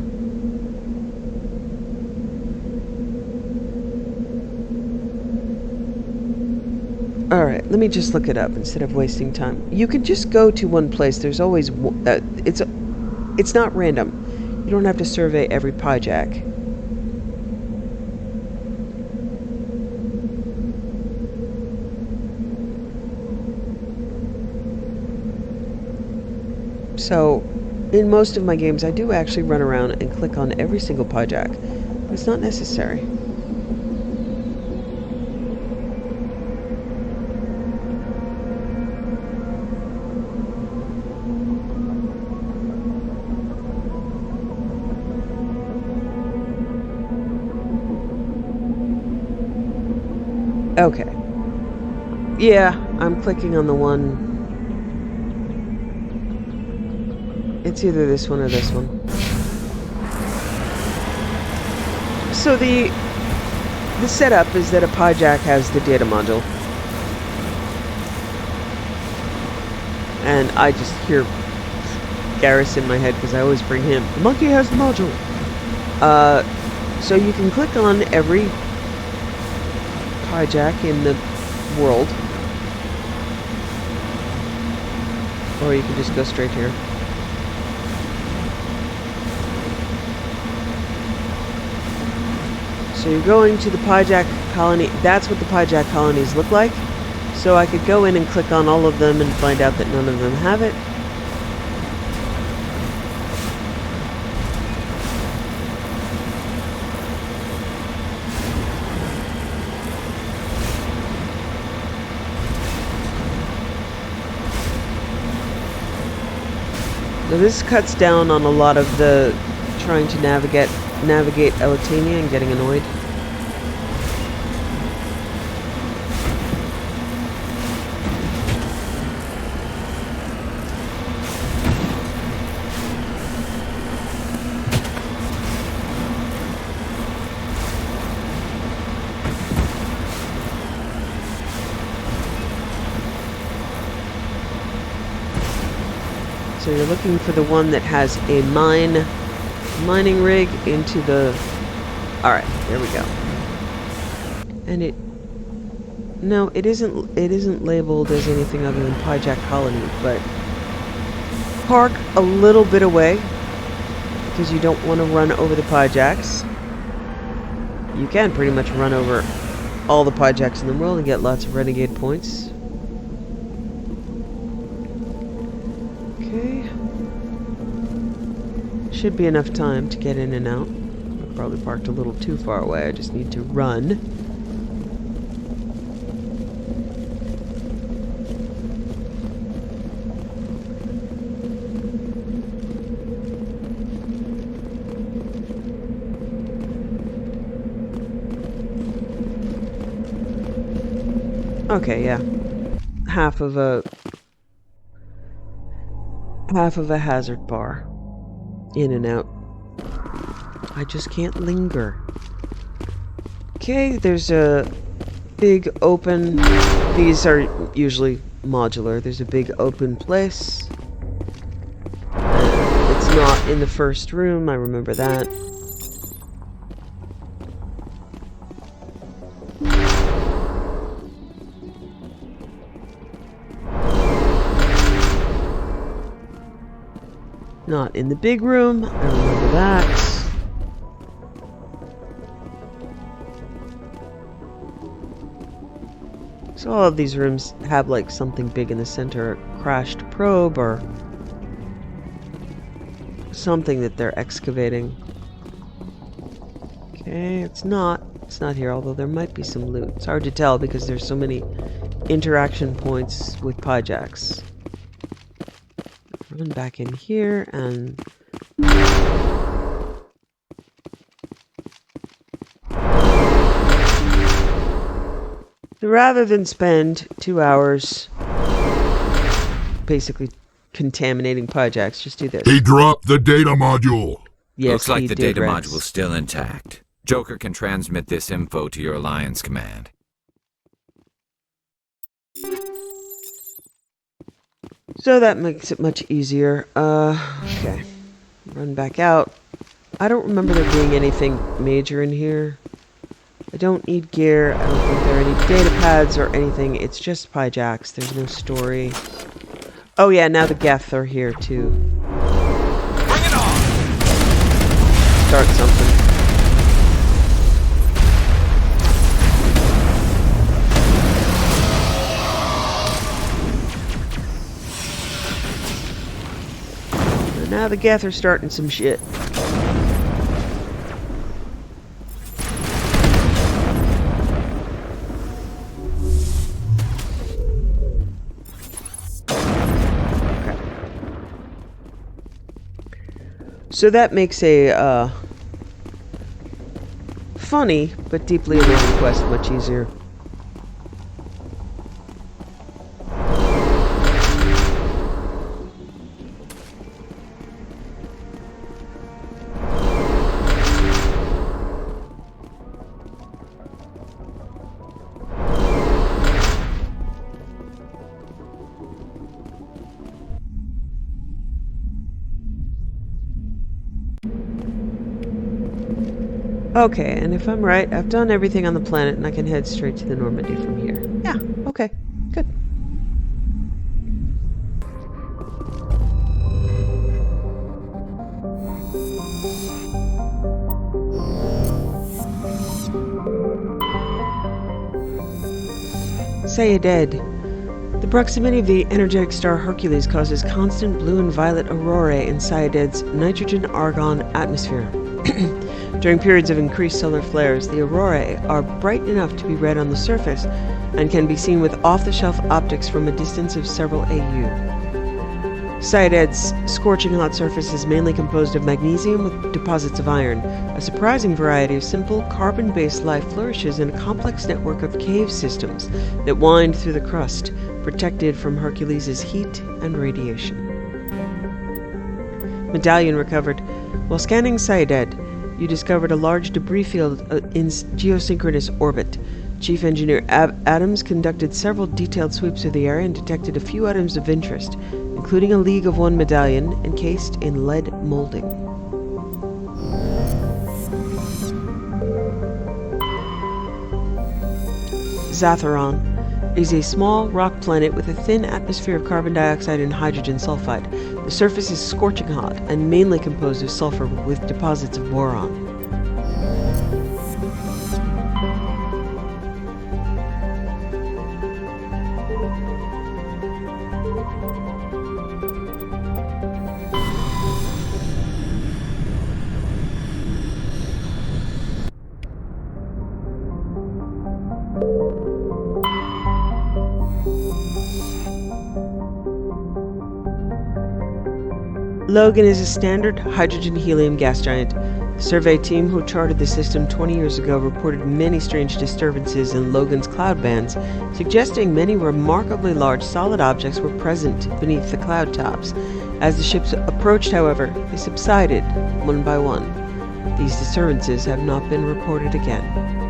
alright, let me just look it up instead of wasting time. You can just go to one place. There's always it's not random. You don't have to survey every Pajak. So, in most of my games, I do actually run around and click on every single Pajak. But it's not necessary. Okay. Yeah, I'm clicking on the one. It's either this one or this one. So the setup is that a Pajak has the data module. And I just hear Garrus in my head because I always bring him. The monkey has the module. So you can click on every Pajak in the world. Or you can just go straight here. So you're going to the Pajak colony. That's what the Pajak colonies look like. So I could go in and click on all of them and find out that none of them have it. So this cuts down on a lot of the trying to navigate Elitania and getting annoyed. So you're looking for the one that has a mine mining rig into the... Alright, there we go. And it... No, it isn't labeled as anything other than Pyjack Colony, but... Park a little bit away, because you don't want to run over the Pyjacks. You can pretty much run over all the Pyjacks in the world and get lots of renegade points. Okay. Should be enough time to get in and out. I probably parked a little too far away. I just need to run. Okay, yeah. Half of a hazard bar. In and out. I just can't linger. Okay, there's a big open... These are usually modular. There's a big open place. It's not in the first room, I remember that. Not in the big room, I remember that. So all of these rooms have like something big in the center, a crashed probe or something that they're excavating. Okay, it's not here, although there might be some loot. It's hard to tell because there's so many interaction points with Pyjacks. Run back in here and... Rather than spend 2 hours basically contaminating Pyjacks, just do this. He dropped the data module. Yes, looks like the data Rex. module's still intact. Joker can transmit this info to your Alliance command. So that makes it much easier. Okay. Run back out. I don't remember there being anything major in here. I don't need gear. I don't think there are any data pads or anything. It's just Pyjacks. There's no story. Oh yeah, now the Geth are here too. Bring it on! Start something. Now the Geth are starting some shit. Okay. So that makes a funny but deeply annoying quest much easier. Okay, and if I'm right, I've done everything on the planet and I can head straight to the Normandy from here. Yeah, okay, good. Say dead. The proximity of the energetic star Hercules causes constant blue and violet aurorae in Sayaded's nitrogen-argon atmosphere. During periods of increased solar flares, the aurorae are bright enough to be read on the surface and can be seen with off-the-shelf optics from a distance of several AU. Sayaded's scorching hot surface is mainly composed of magnesium with deposits of iron. A surprising variety of simple, carbon-based life flourishes in a complex network of cave systems that wind through the crust, protected from Hercules' heat and radiation. Medallion recovered. While scanning Sayaded, you discovered a large debris field in geosynchronous orbit. Chief Engineer Adams conducted several detailed sweeps of the area and detected a few items of interest, including a League of One medallion encased in lead molding. Zatharon is a small rock planet with a thin atmosphere of carbon dioxide and hydrogen sulfide. The surface is scorching hot and mainly composed of sulfur with deposits of boron. Logan is a standard hydrogen-helium gas giant. The survey team who charted the system 20 years ago reported many strange disturbances in Logan's cloud bands, suggesting many remarkably large solid objects were present beneath the cloud tops. As the ships approached, however, they subsided one by one. These disturbances have not been reported again.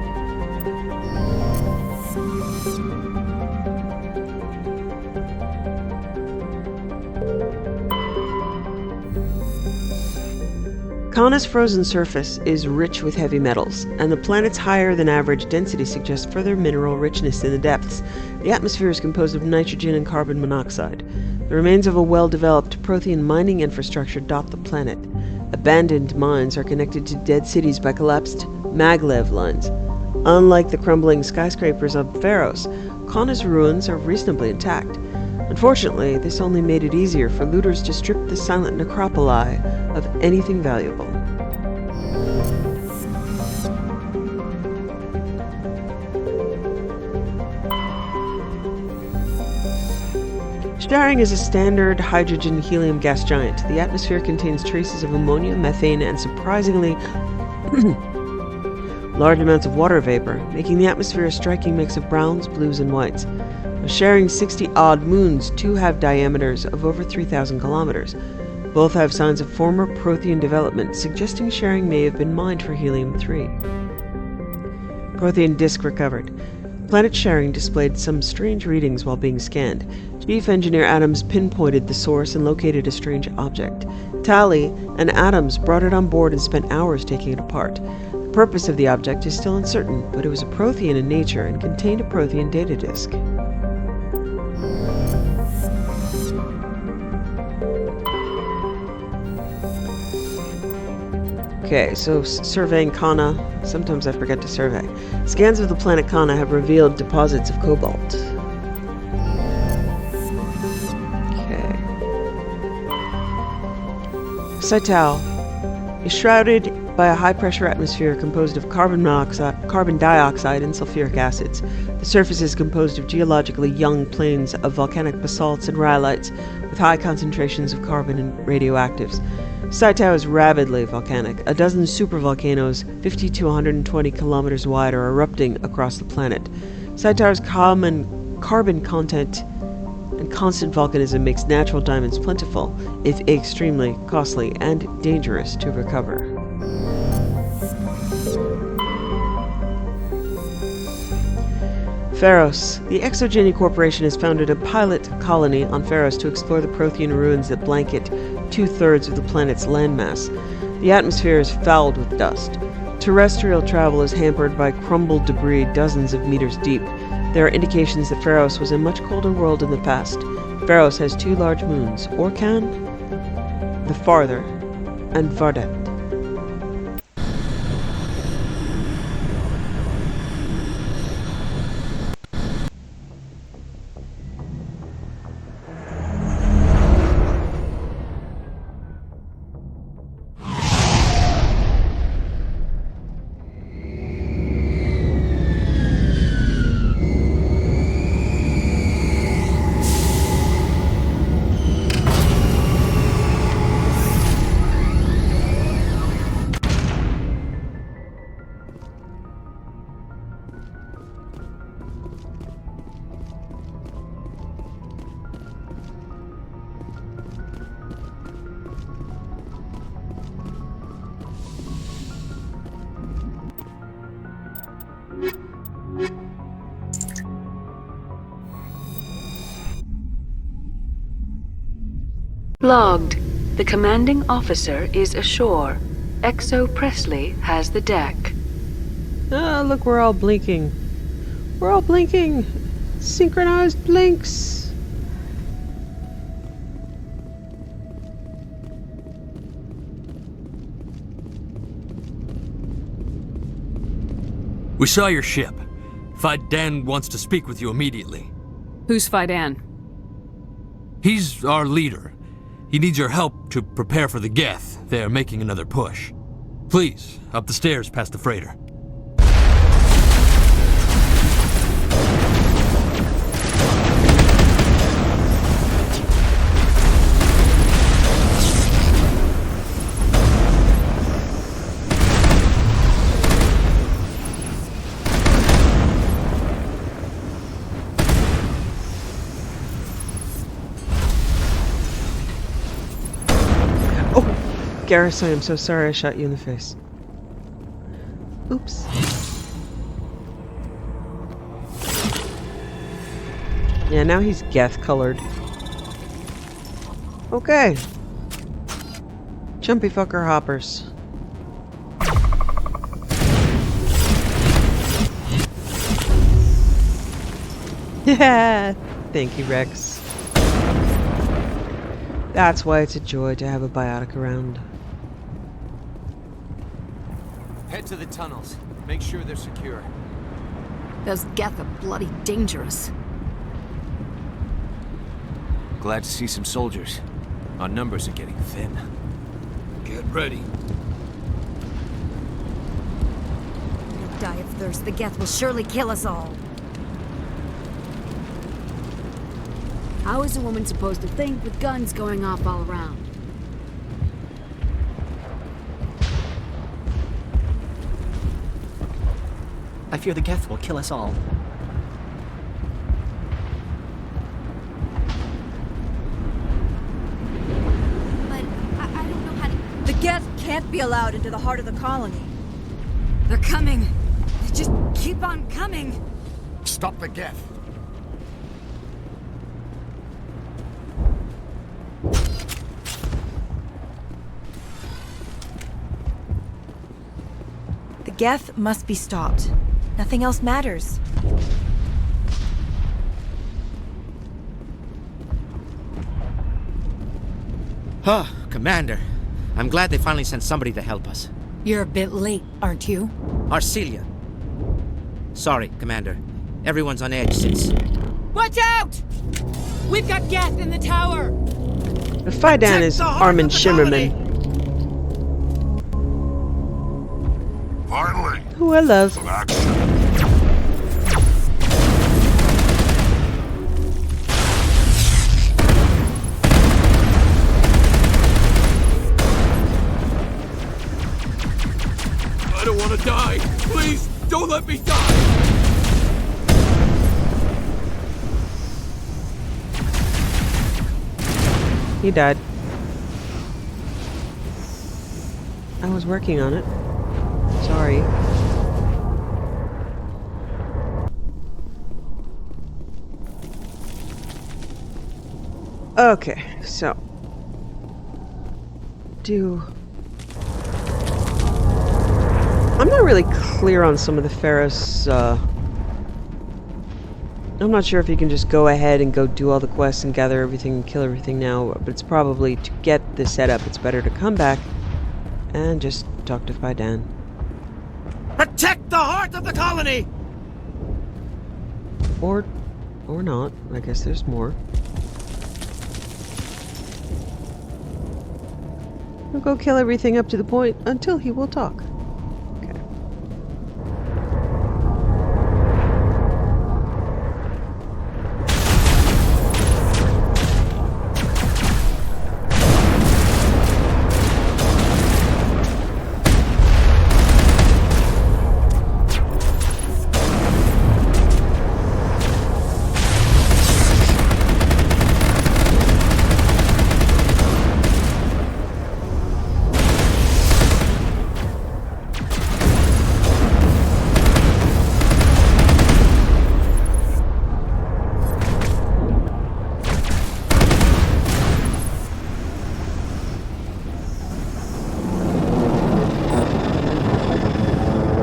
Kana's frozen surface is rich with heavy metals, and the planet's higher-than-average density suggests further mineral richness in the depths. The atmosphere is composed of nitrogen and carbon monoxide. The remains of a well-developed Prothean mining infrastructure dot the planet. Abandoned mines are connected to dead cities by collapsed maglev lines. Unlike the crumbling skyscrapers of Pharos, Kana's ruins are reasonably intact. Unfortunately, this only made it easier for looters to strip the silent necropoli of anything valuable. Staring is a standard hydrogen-helium gas giant. The atmosphere contains traces of ammonia, methane, and surprisingly large amounts of water vapor, making the atmosphere a striking mix of browns, blues, and whites. Sharing 60-odd moons, two have diameters of over 3,000 kilometers. Both have signs of former Prothean development, suggesting Sharing may have been mined for helium-3. Prothean disk recovered. Planet Sharing displayed some strange readings while being scanned. Chief Engineer Adams pinpointed the source and located a strange object. Tally and Adams brought it on board and spent hours taking it apart. The purpose of the object is still uncertain, but it was a Prothean in nature and contained a Prothean data disk. Okay, so surveying Kana. Sometimes I forget to survey. Scans of the planet Kana have revealed deposits of cobalt. Okay. Saitao is shrouded by a high-pressure atmosphere composed of carbon dioxide, and sulfuric acids. The surface is composed of geologically young plains of volcanic basalts and rhyolites with high concentrations of carbon and radioactives. Saitao is rabidly volcanic. A dozen supervolcanoes, 50 to 120 kilometers wide, are erupting across the planet. Saitao's common carbon content and constant volcanism makes natural diamonds plentiful, if extremely costly and dangerous to recover. Pharos. The Exogeny Corporation has founded a pilot colony on Pharos to explore the Prothean ruins that blanket 2/3 of the planet's landmass. The atmosphere is fouled with dust. Terrestrial travel is hampered by crumbled debris dozens of meters deep. There are indications that Pharos was a much colder world in the past. Pharos has 2 large moons, Orkan, the farther, and Vardet. Logged. The commanding officer is ashore. XO Presley has the deck. Ah, look, we're all blinking. We're all blinking. Synchronized blinks. We saw your ship. Fidan wants to speak with you immediately. Who's Fidan? He's our leader. He needs your help to prepare for the Geth. They're making another push. Please, up the stairs past the freighter. Garrus, I am so sorry I shot you in the face. Oops. Yeah, now he's Geth-colored. Okay. Jumpy fucker hoppers. Yeah! Thank you, Rex. That's why it's a joy to have a biotic around. Head to the tunnels. Make sure they're secure. Those Geth are bloody dangerous. Glad to see some soldiers. Our numbers are getting thin. Get ready. We'll die of thirst. The Geth will surely kill us all. How is a woman supposed to think with guns going off all around? I fear the Geth will kill us all. But I don't know how to... The Geth can't be allowed into the heart of the colony. They're coming. They just keep on coming. Stop the Geth. The Geth must be stopped. Nothing else matters. Huh, Commander. I'm glad they finally sent somebody to help us. You're a bit late, aren't you? Arcelia. Sorry, Commander. Everyone's on edge since... Watch out! We've got Geth in the tower! Fidan is Armin Shimmerman, Finally. who I love. Some action. I don't want to die. Please, don't let me die. He died. I was working on it. Sorry. Okay, so. I'm not really clear on some of the Pharaoh's, I'm not sure if you can just go ahead and go do all the quests and gather everything and kill everything now, but it's probably, to get the setup, it's better to come back and just talk to Fidan. Protect the heart of the colony! Or not. I guess there's more. We'll go kill everything up to the point until he will talk. Okay.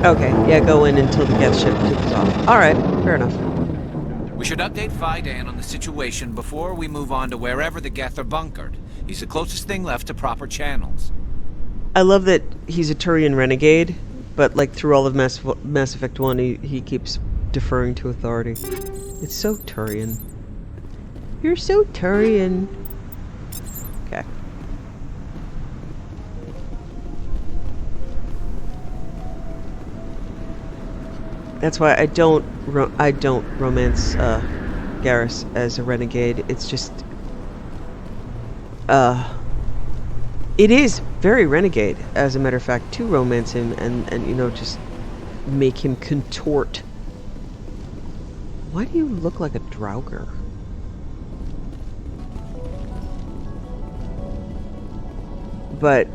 Okay, yeah, go in until the Geth ship kicks off. Alright, Fair enough. We should update Vidan on the situation before we move on to wherever the Geth are bunkered. He's the closest thing left to proper channels. I love that he's a Turian renegade, but like through all of Mass Effect 1, he keeps deferring to authority. It's so Turian. You're so Turian. Okay. That's why I don't romance Garrus as a renegade. It's just it is very renegade, as a matter of fact, to romance him and you know, just make him contort. Why do you look like a Draugr? But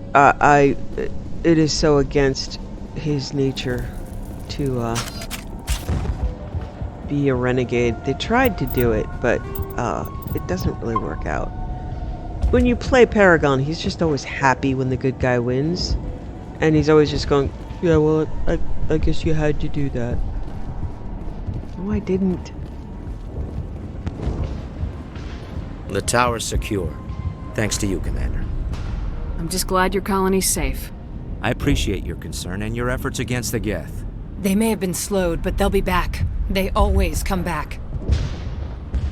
it is so against his nature to be a renegade. They tried to do it, but it doesn't really work out. When you play Paragon, he's just always happy when the good guy wins, and he's always just going, yeah, well, I guess you had to do that. No, I didn't. The tower's secure. Thanks to you, Commander. I'm just glad your colony's safe. I appreciate your concern and your efforts against the Geth. They may have been slowed, but they'll be back. They always come back.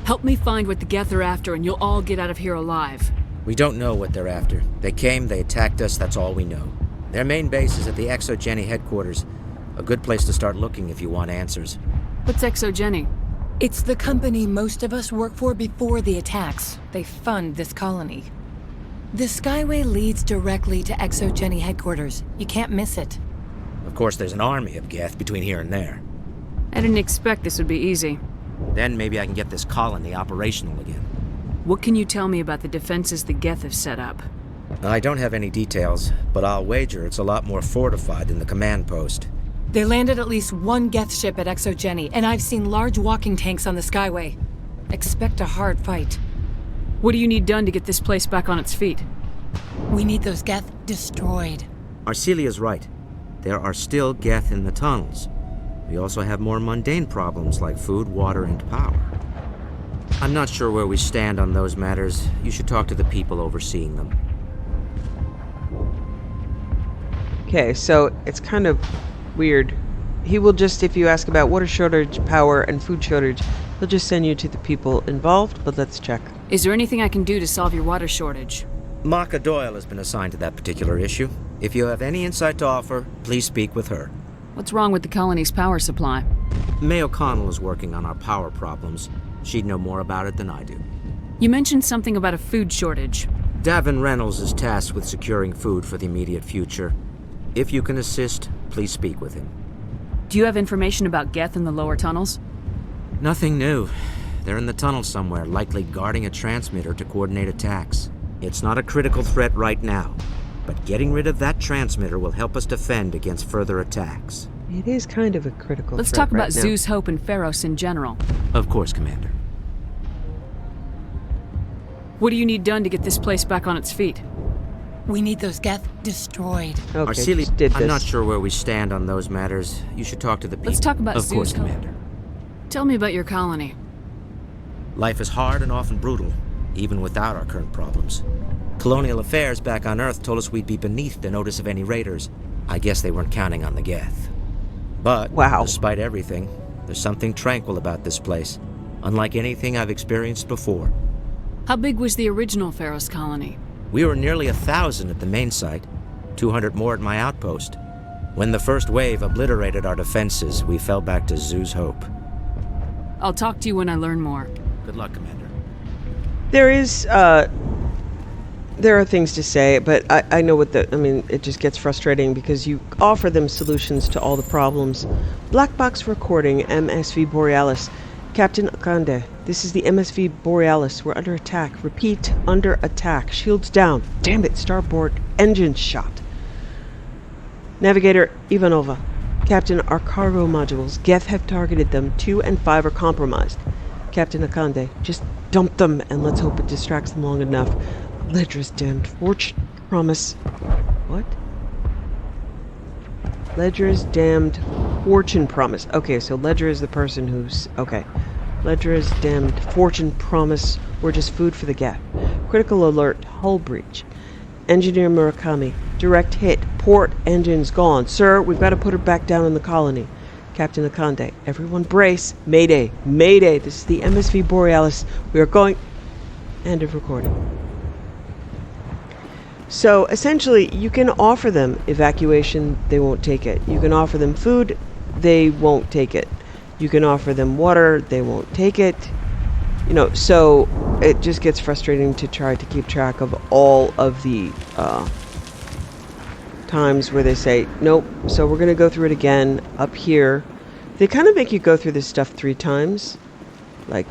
Help me find what the Geth are after, and you'll all get out of here alive. We don't know what they're after. They came, they attacked us, that's all we know. Their main base is at the Exogeny headquarters. A good place to start looking if you want answers. What's Exogeny? It's the company most of us work for before the attacks. They fund this colony. The Skyway leads directly to Exogeny headquarters. You can't miss it. Of course, there's an army of Geth between here and there. I didn't expect this would be easy. Then maybe I can get this colony operational again. What can you tell me about the defenses the Geth have set up? I don't have any details, but I'll wager it's a lot more fortified than the command post. They landed at least one Geth ship at Exogeny, and I've seen large walking tanks on the Skyway. Expect a hard fight. What do you need done to get this place back on its feet? We need those Geth destroyed. Arcelia's right. There are still Geth in the tunnels. We also have more mundane problems like food, water, and power. I'm not sure where we stand on those matters. You should talk to the people overseeing them. Okay, so it's kind of weird. He will just, if you ask about water shortage, power, and food shortage, he'll just send you to the people involved, but let's check. Is there anything I can do to solve your water shortage? Maka Doyle has been assigned to that particular issue. If you have any insight to offer, please speak with her. What's wrong with the colony's power supply? May O'Connell is working on our power problems. She'd know more about it than I do. You mentioned something about a food shortage. Davin Reynolds is tasked with securing food for the immediate future. If you can assist, please speak with him. Do you have information about Geth in the lower tunnels? Nothing new. They're in the tunnel somewhere, likely guarding a transmitter to coordinate attacks. It's not a critical threat right now, but getting rid of that transmitter will help us defend against further attacks. It is kind of a critical Let's threat talk about right now. Zeus, Hope, and Pharos in general. Of course, Commander. What do you need done to get this place back on its feet? We need those Geth destroyed. Okay, Arcelia, just did this. I'm not sure where we stand on those matters. You should talk to the people. Let's talk about Of Zeus, course, Hope. Commander. Tell me about your colony. Life is hard and often brutal, even without our current problems. Colonial Affairs back on Earth told us we'd be beneath the notice of any raiders. I guess they weren't counting on the Geth. But, wow. Despite everything, there's something tranquil about this place, unlike anything I've experienced before. How big was the original Pharos colony? We were nearly 1,000 at the main site, 200 more at my outpost. When the first wave obliterated our defenses, we fell back to Zeus Hope. I'll talk to you when I learn more. Good luck, Commander. There are things to say, but I know it just gets frustrating because you offer them solutions to all the problems. Black Box Recording, MSV Borealis. Captain Akande, this is the MSV Borealis. We're under attack. Repeat, under attack. Shields down. Damn it, starboard engine shot. Navigator Ivanova. Captain, our cargo modules. Geth have targeted them. 2 and 5 are compromised. Captain Akande, just dump them and let's hope it distracts them long enough. Ledra's damned fortune. Promise. What? Ledra's damned Fortune promise. Okay, so Ledger is the person who's... Okay. Ledger is damned. Fortune promise. We're just food for the gap. Critical alert. Hull breach. Engineer Murakami. Direct hit. Port engines gone. Sir, we've got to put her back down in the colony. Captain Akande. Everyone brace. Mayday. Mayday. This is the MSV Borealis. We are going... End of recording. So, essentially, you can offer them evacuation. They won't take it. You can offer them food. They won't take it. You can offer them water. They won't take it. You know, so it just gets frustrating to try to keep track of all of the times where they say, nope, so we're going to go through it again up here. They kind of make you go through this stuff 3 times. Like,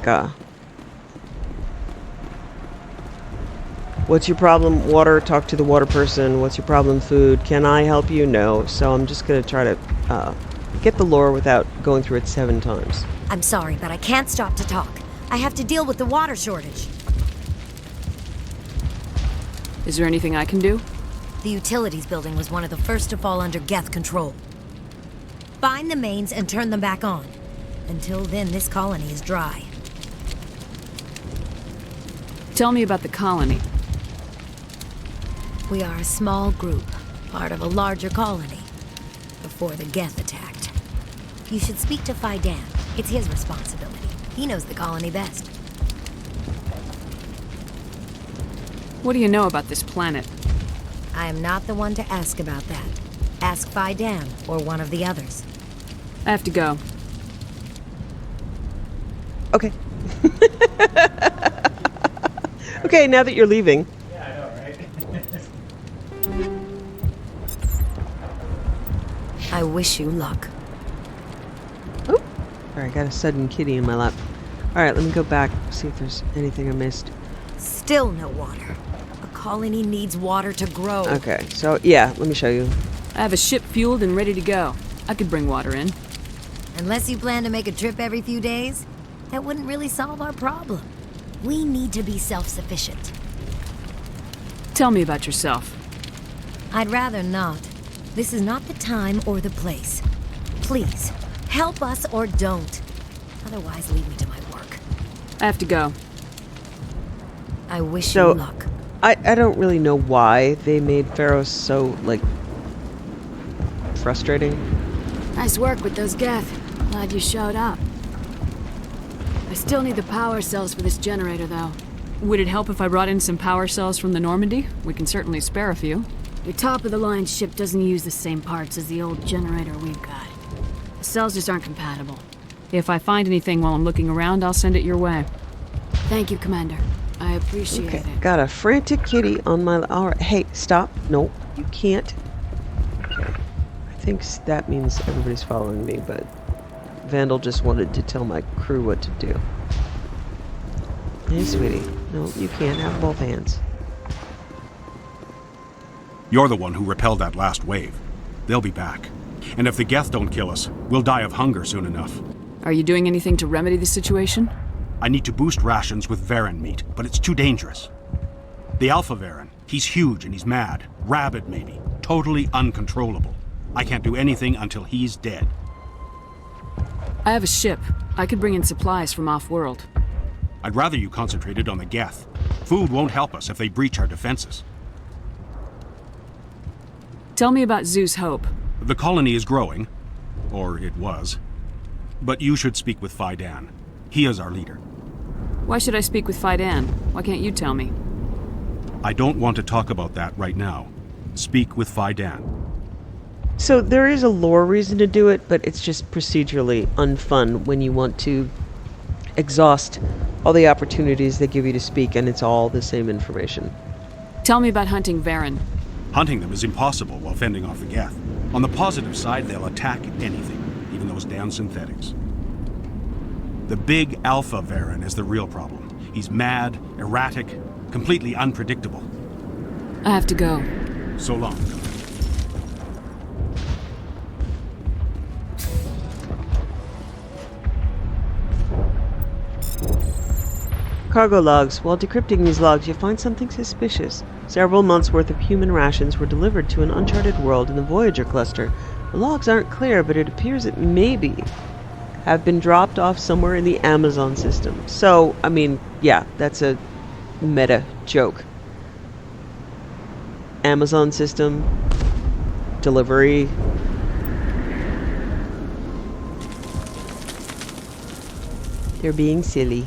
what's your problem? Water, talk to the water person. What's your problem? Food. Can I help you? No. So I'm just going to try to get the lore without going through it 7 times. I'm sorry, but I can't stop to talk. I have to deal with the water shortage. Is there anything I can do? The utilities building was one of the first to fall under Geth control. Find the mains and turn them back on. Until then, this colony is dry. Tell me about the colony. We are a small group, part of a larger colony, before the Geth attacked. You should speak to Faidan. It's his responsibility. He knows the colony best. What do you know about this planet? I am not the one to ask about that. Ask Faidan or one of the others. I have to go. Okay. Okay, now that you're leaving. Yeah, I know, right? I wish you luck. Oh, sorry, I got a sudden kitty in my lap. Alright, let me go back, see if there's anything I missed. Still no water. A colony needs water to grow. Okay, so yeah, let me show you. I have a ship fueled and ready to go. I could bring water in. Unless you plan to make a trip every few days, that wouldn't really solve our problem. We need to be self-sufficient. Tell me about yourself. I'd rather not. This is not the time or the place. Please, help us or don't. Otherwise, leave me to my work. I have to go. I wish you luck. I don't really know why they made Pharaoh so, like, frustrating. Nice work with those Geth. Glad you showed up. I still need the power cells for this generator, though. Would it help if I brought in some power cells from the Normandy? We can certainly spare a few. Your top-of-the-line ship doesn't use the same parts as the old generator we've got. The cells just aren't compatible. If I find anything while I'm looking around, I'll send it your way. Thank you, Commander. I appreciate it. Got a frantic kitty on my... Alright, hey, stop. No, you can't. Okay. I think that means everybody's following me, but Vandal just wanted to tell my crew what to do. Hey, sweetie. No, you can't have both hands. You're the one who repelled that last wave. They'll be back. And if the Geth don't kill us, we'll die of hunger soon enough. Are you doing anything to remedy the situation? I need to boost rations with Varen meat, but it's too dangerous. The Alpha Varen, he's huge and he's mad. Rabid, maybe. Totally uncontrollable. I can't do anything until he's dead. I have a ship. I could bring in supplies from off-world. I'd rather you concentrated on the Geth. Food won't help us if they breach our defenses. Tell me about Zeus Hope. The colony is growing. Or it was. But you should speak with Faidan. He is our leader. Why should I speak with Faidan? Why can't you tell me? I don't want to talk about that right now. Speak with Faidan. So there is a lore reason to do it, but it's just procedurally unfun when you want to exhaust all the opportunities they give you to speak, and it's all the same information. Tell me about hunting Varen. Hunting them is impossible while fending off the Geth. On the positive side, they'll attack anything, even those damn synthetics. The big Alpha Varen is the real problem. He's mad, erratic, completely unpredictable. I have to go. So long. Cargo logs. While decrypting these logs, you find something suspicious. Several months' worth of human rations were delivered to an uncharted world in the Voyager cluster. The logs aren't clear, but it appears it maybe have been dropped off somewhere in the Amazon system. So, I mean, yeah, that's a meta joke. Amazon system, delivery. They're being silly.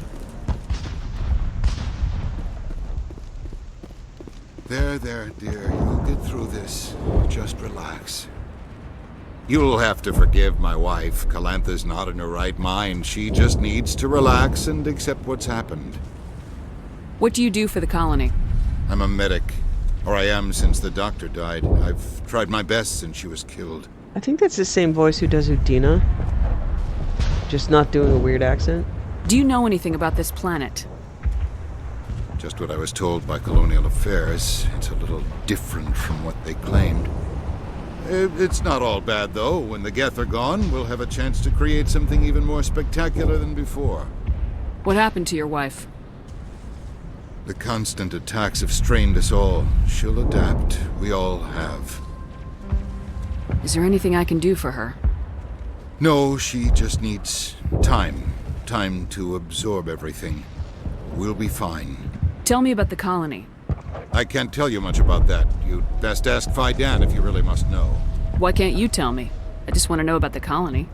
There, dear. You'll get through this. Just relax. You'll have to forgive my wife. Calantha's not in her right mind. She just needs to relax and accept what's happened. What do you do for the colony? I'm a medic. Or I am since the doctor died. I've tried my best since she was killed. I think that's the same voice who does Udina. Just not doing a weird accent. Do you know anything about this planet? Just what I was told by Colonial Affairs. It's a little different from what they claimed. It's not all bad, though. When the Geth are gone, we'll have a chance to create something even more spectacular than before. What happened to your wife? The constant attacks have strained us all. She'll adapt. We all have. Is there anything I can do for her? No, she just needs time. Time to absorb everything. We'll be fine. Tell me about the colony. I can't tell you much about that. You'd best ask Fidan if you really must know. Why can't you tell me? I just want to know about the colony.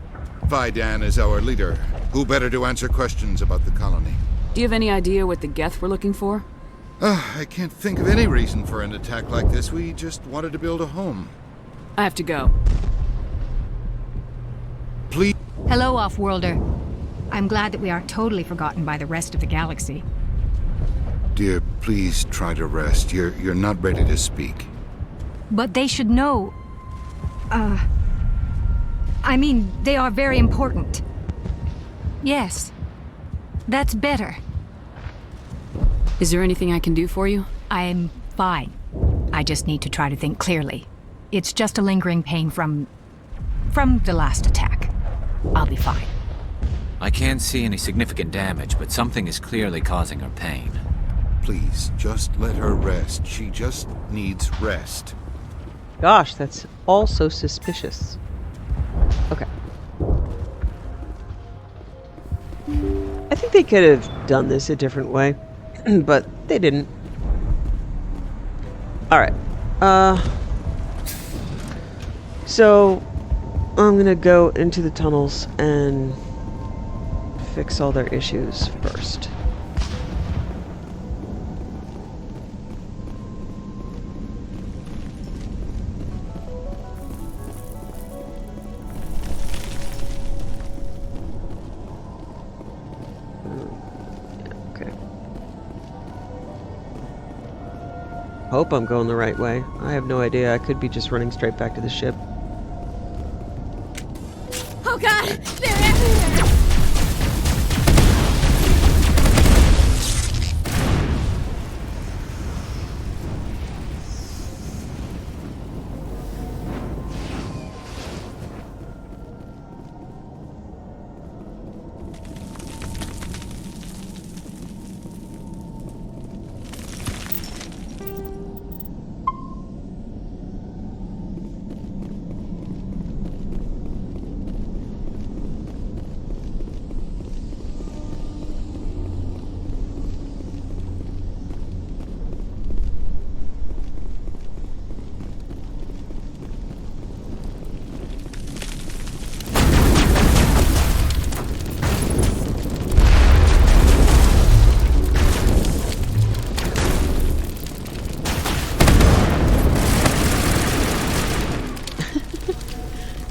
Fidan is our leader. Who better to answer questions about the colony? Do you have any idea what the Geth were looking for? I can't think of any reason for an attack like this. We just wanted to build a home. I have to go. Please. Hello, Off-Worlder. I'm glad that we aren't totally forgotten by the rest of the galaxy. Dear, please try to rest. You're not ready to speak. But they should know... I mean, they are very important. Yes. That's better. Is there anything I can do for you? I'm fine. I just need to try to think clearly. It's just a lingering pain from the last attack. I'll be fine. I can't see any significant damage, but something is clearly causing her pain. Please, just let her rest. She just needs rest. Gosh, that's all so suspicious. Okay. I think they could have done this a different way, but they didn't. Alright. So, I'm gonna go into the tunnels and fix all their issues first. Hope I'm going the right way. I have no idea. I could be just running straight back to the ship. Oh god! They're everywhere!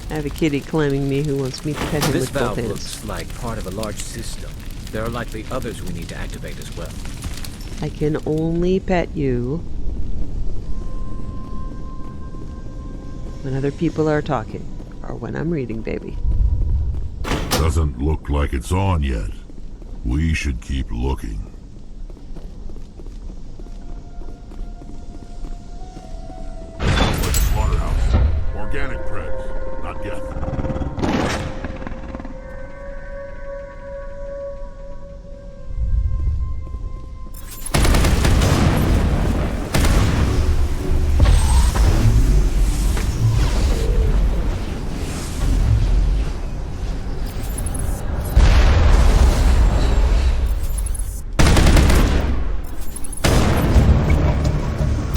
I have a kitty claiming me who wants me to pet him This with both valve hands. looks like part of a large system. There are likely others we need to activate as well. I can only pet you when other people are talking, or when I'm reading, baby. Doesn't look like it's on yet. We should keep looking. Slaughterhouse. Organic preds, not yet.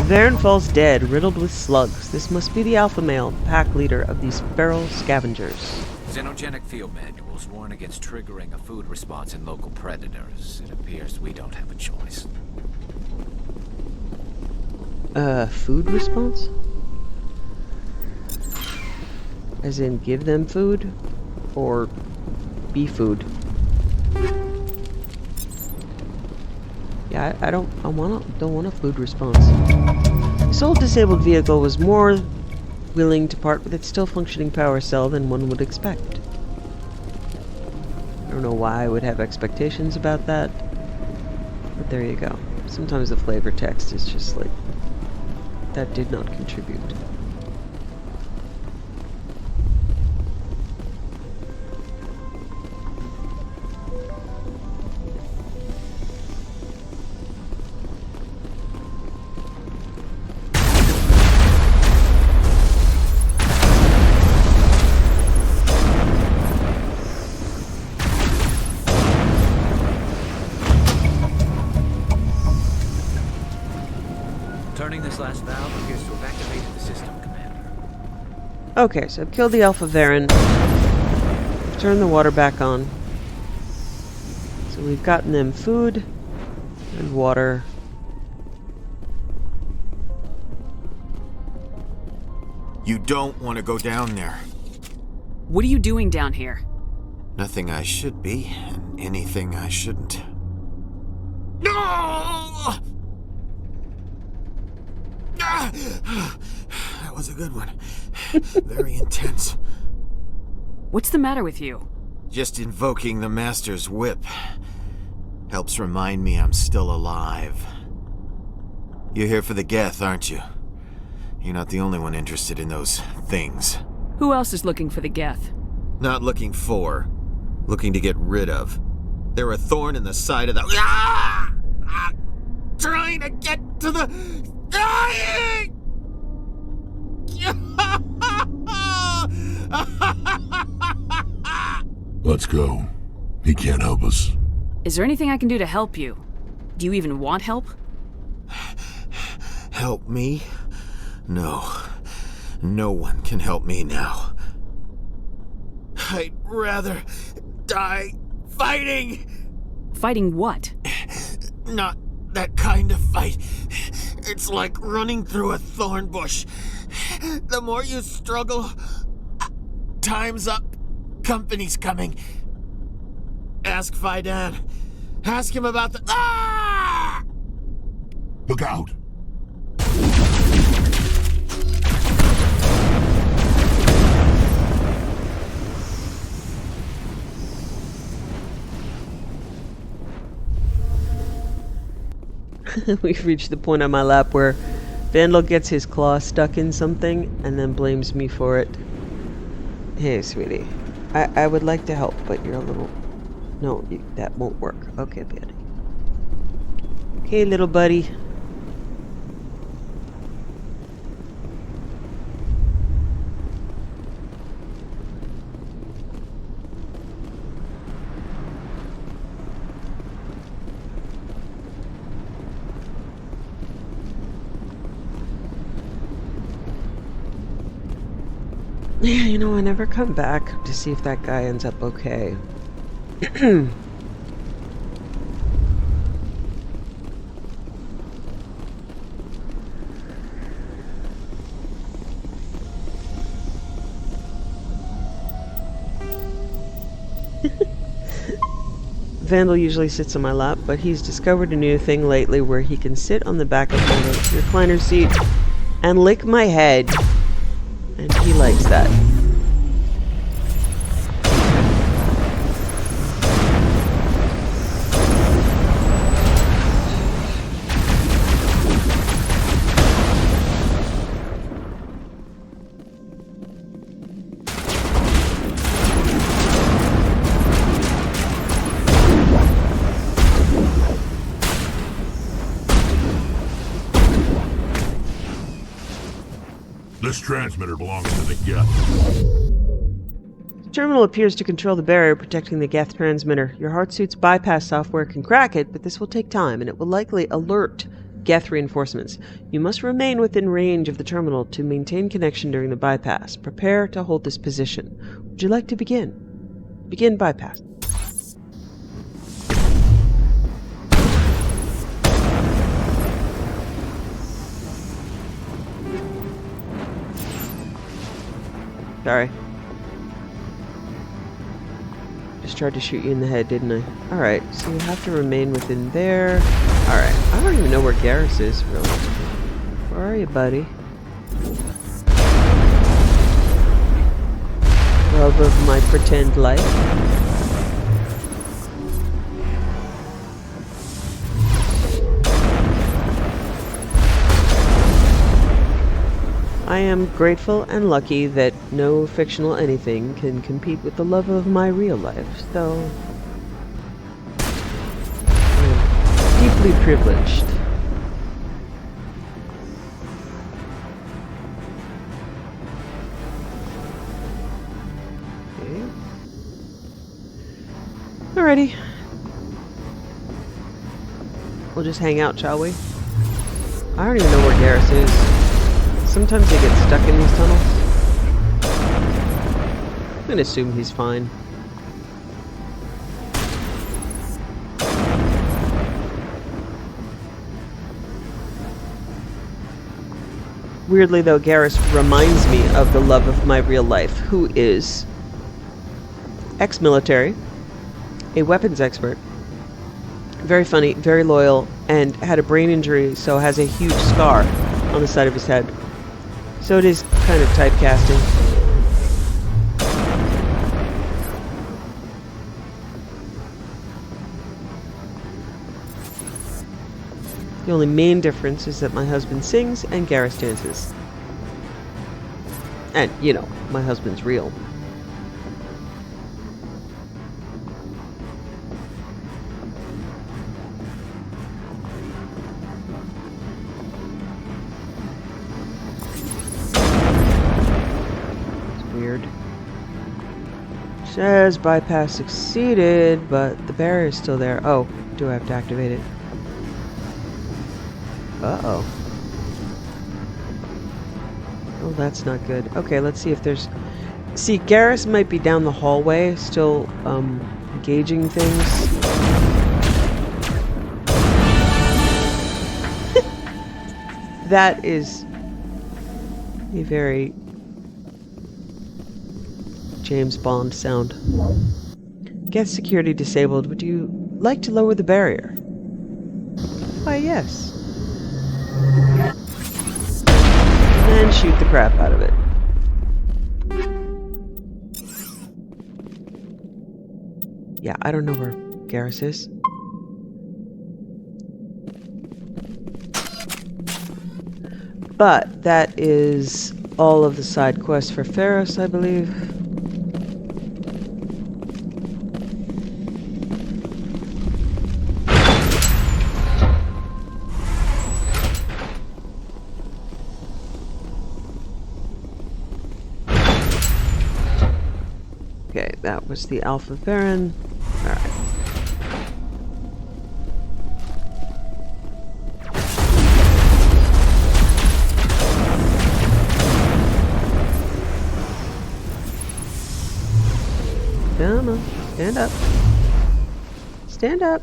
Varen falls dead, riddled with slugs. This must be the alpha male, pack leader of these feral scavengers. Xenogenic field manuals warn against triggering a food response in local predators. It appears we don't have a choice. Food response? As in, give them food? Or be food? Yeah, I don't want a food response. This old disabled vehicle was more willing to part with its still functioning power cell than one would expect. I don't know why I would have expectations about that, but there you go. Sometimes the flavor text is just like, that did not contribute. Turning this last valve appears to have activated the system, Commander. Okay, so I've killed the Alpha Varen. Turn the water back on. So we've gotten them food and water. You don't want to go down there. What are you doing down here? Nothing I should be, and anything I shouldn't. No! That was a good one. Very intense. What's the matter with you? Just invoking the Master's whip helps remind me I'm still alive. You're here for the Geth, aren't you? You're not the only one interested in those things. Who else is looking for the Geth? Not looking for. Looking to get rid of. They're a thorn in the side of the... Ah! Ah! Trying to get to the... Dying! Let's go. He can't help us. Is there anything I can do to help you? Do you even want help? Help me? No. No one can help me now. I'd rather die fighting! Fighting what? Not that kind of fight. It's like running through a thorn bush. The more you struggle, time's up. Company's coming. Ask Fidan. Ask him about the... Ah! Look out! We've reached the point on my lap where Vandal gets his claw stuck in something and then blames me for it. Hey, sweetie. I would like to help, but you're a little... No, that won't work. Okay, buddy. Okay, little buddy. Yeah, you know, I never come back to see if that guy ends up okay. Vandal usually sits on my lap, but he's discovered a new thing lately where he can sit on the back of my recliner seat and lick my head. And he likes that. This transmitter belongs to the Geth. The terminal appears to control the barrier protecting the Geth transmitter. Your heart suit's bypass software can crack it, but this will take time, and it will likely alert Geth reinforcements. You must remain within range of the terminal to maintain connection during the bypass. Prepare to hold this position. Would you like to begin? Begin bypass. Sorry. Just tried to shoot you in the head, didn't I? Alright, so you have to remain within there. Alright, I don't even know where Garrus is, really. Where are you, buddy? Love of my pretend life. I am grateful and lucky that no fictional anything can compete with the love of my real life, so I'm deeply privileged. Okay. Alrighty. We'll just hang out, shall we? I don't even know where Garrus is. Sometimes they get stuck in these tunnels. I'm gonna assume he's fine. Weirdly though, Garrus reminds me of the love of my real life, who is ex-military, a weapons expert, very funny, very loyal, and had a brain injury, so has a huge scar on the side of his head. So it is kind of typecasting. The only main difference is that my husband sings and Garrus dances. And, you know, my husband's real. Says bypass succeeded, but the barrier is still there. Oh, do I have to activate it? Uh-oh. Oh, that's not good. Okay, let's see if there's... See, Garrus might be down the hallway, still, engaging things. That is a very James Bond sound. Geth security disabled. Would you like to lower the barrier? Why, yes. And shoot the crap out of it. Yeah, I don't know where Garrus is. But that is all of the side quests for Ferris, I believe. Okay, that was the Alpha Baron. Alright. Come on, stand up. Stand up.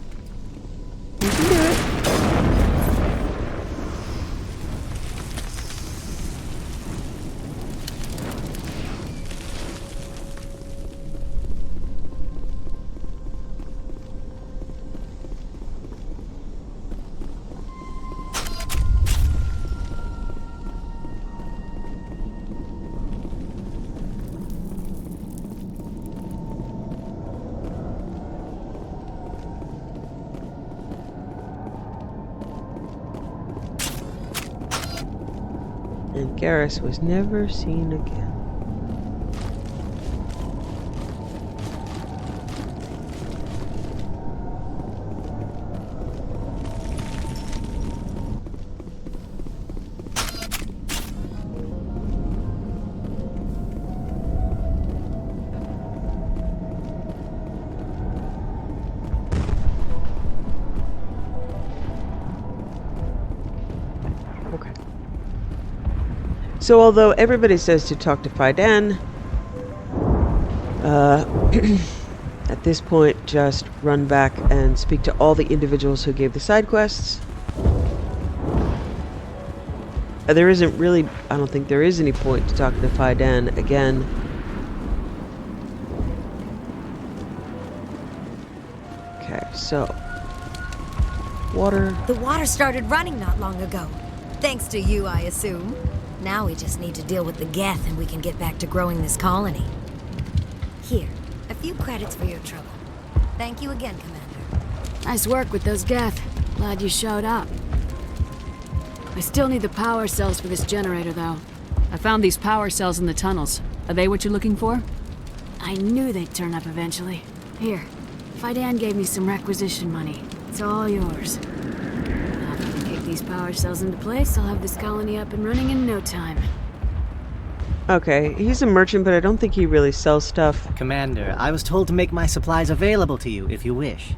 You can do it. And Garrus was never seen again. So although everybody says to talk to Faidan, at this point, just run back and speak to all the individuals who gave the side quests. There isn't really, I don't think there is any point to talking to Faidan again. Okay, so water. The water started running not long ago. Thanks to you, I assume. Now we just need to deal with the Geth and we can get back to growing this colony. Here, a few credits for your trouble. Thank you again, Commander. Nice work with those Geth. Glad you showed up. I still need the power cells for this generator, though. I found these power cells in the tunnels. Are they what you're looking for? I knew they'd turn up eventually. Here, Faidan gave me some requisition money. It's all yours. Now if I can kick these power cells into place, I'll have this colony up and running in no time. Okay, he's a merchant, but I don't think he really sells stuff. Commander, I was told to make my supplies available to you if you wish.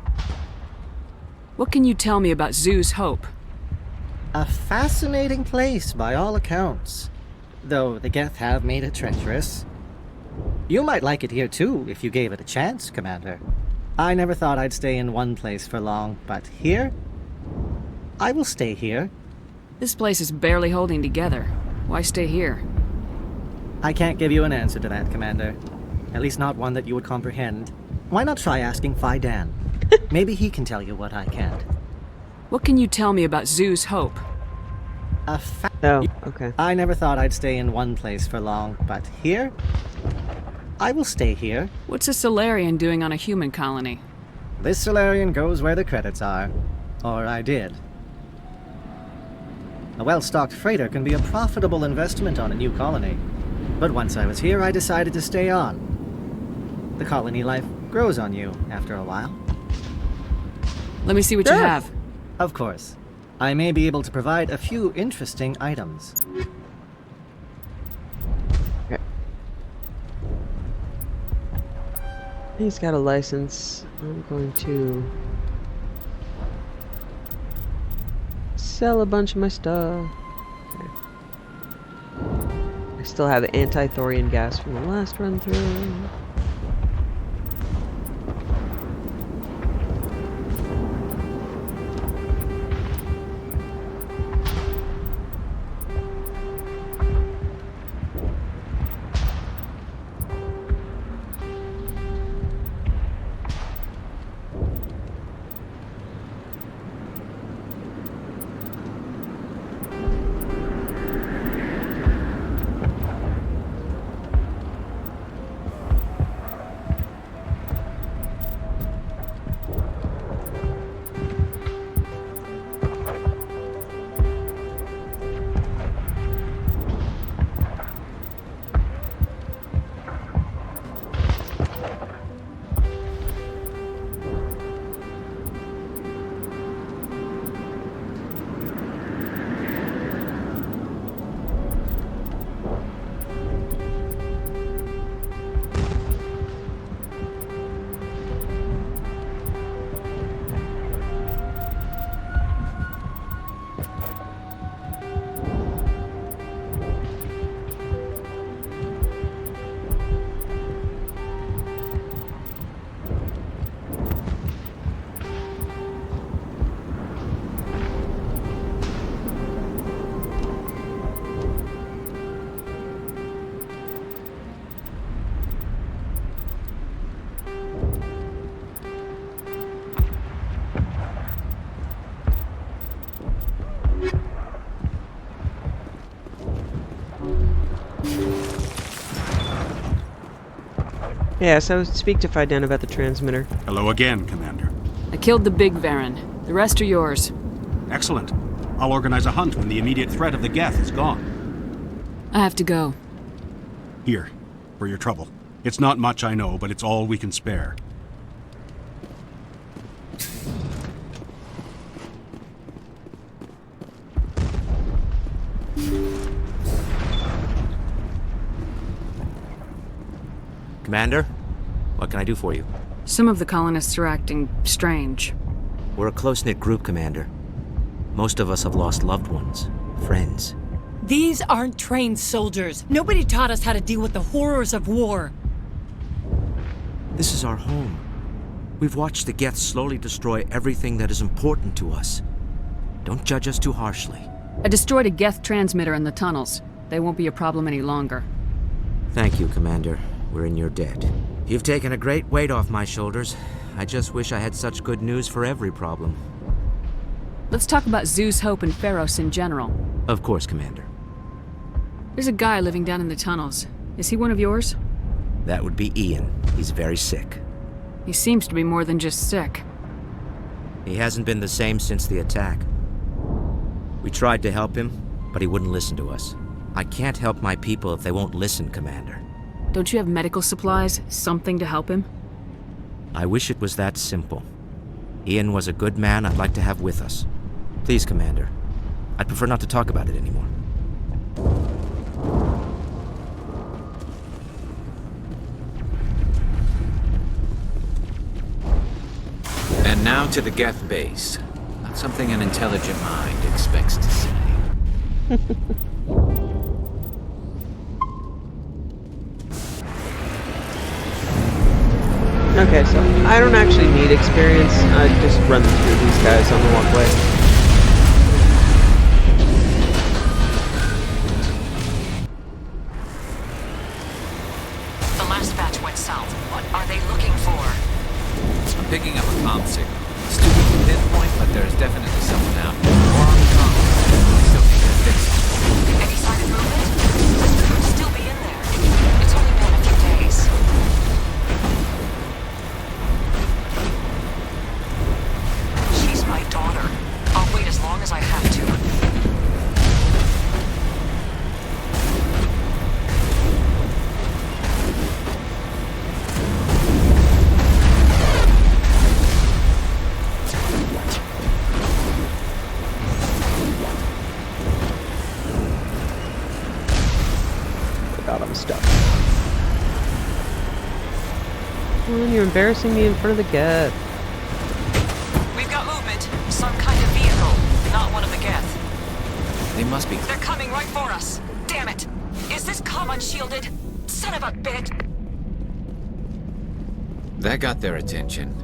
What can you tell me about Zoo's Hope? A fascinating place by all accounts, though the Geth have made it treacherous. You might like it here too if you gave it a chance, Commander. I never thought I'd stay in one place for long, but here? I will stay here. This place is barely holding together. Why stay here? I can't give you an answer to that, Commander. At least not one that you would comprehend. Why not try asking Faidan? Maybe he can tell you what I can't. What can you tell me about Zoo's Hope? Oh, okay. I never thought I'd stay in one place for long, but here? I will stay here. What's a Solarian doing on a human colony? This Solarian goes where the credits are. Or I did. A well-stocked freighter can be a profitable investment on a new colony. But once I was here, I decided to stay on. The colony life grows on you after a while. Let me see what you have. Of course. I may be able to provide a few interesting items. Okay. He's got a license. I'm going to sell a bunch of my stuff. Okay. I still have the anti-thorium gas from the last run through. Yes, I would speak to Faidan about the transmitter. Hello again, Commander. I killed the big Varen. The rest are yours. Excellent. I'll organize a hunt when the immediate threat of the Geth is gone. I have to go. Here, for your trouble. It's not much, I know, but it's all we can spare. Commander, what can I do for you? Some of the colonists are acting strange. We're a close-knit group, Commander. Most of us have lost loved ones, friends. These aren't trained soldiers. Nobody taught us how to deal with the horrors of war. This is our home. We've watched the Geth slowly destroy everything that is important to us. Don't judge us too harshly. I destroyed a Geth transmitter in the tunnels. They won't be a problem any longer. Thank you, Commander. We're in your debt. You've taken a great weight off my shoulders. I just wish I had such good news for every problem. Let's talk about Zeus, Hope, and Pharos in general. Of course, Commander. There's a guy living down in the tunnels. Is he one of yours? That would be Ian. He's very sick. He seems to be more than just sick. He hasn't been the same since the attack. We tried to help him, but he wouldn't listen to us. I can't help my people if they won't listen, Commander. Don't you have medical supplies? Something to help him? I wish it was that simple. Ian was a good man I'd like to have with us. Please, Commander. I'd prefer not to talk about it anymore. And now to the Geth base. Not something an intelligent mind expects to say. Okay, so I don't actually need experience. I just run through these guys on the walkway. The last batch went south. What are they looking for? I'm picking up a comm signal. Stupid to pinpoint, but there's definitely someone out there. More on the comm. I still need to fix it. Any sign of movement? Could still be in there. It's only been a few days. She's my daughter. I'll wait as long as I have to. I'm stuck. Well, you're embarrassing me in front of the Geth. We've got movement. Some kind of vehicle. Not one of the Geth. They must be. They're coming right for us. Damn it. Is this comm unshielded? Son of a bitch. That got their attention.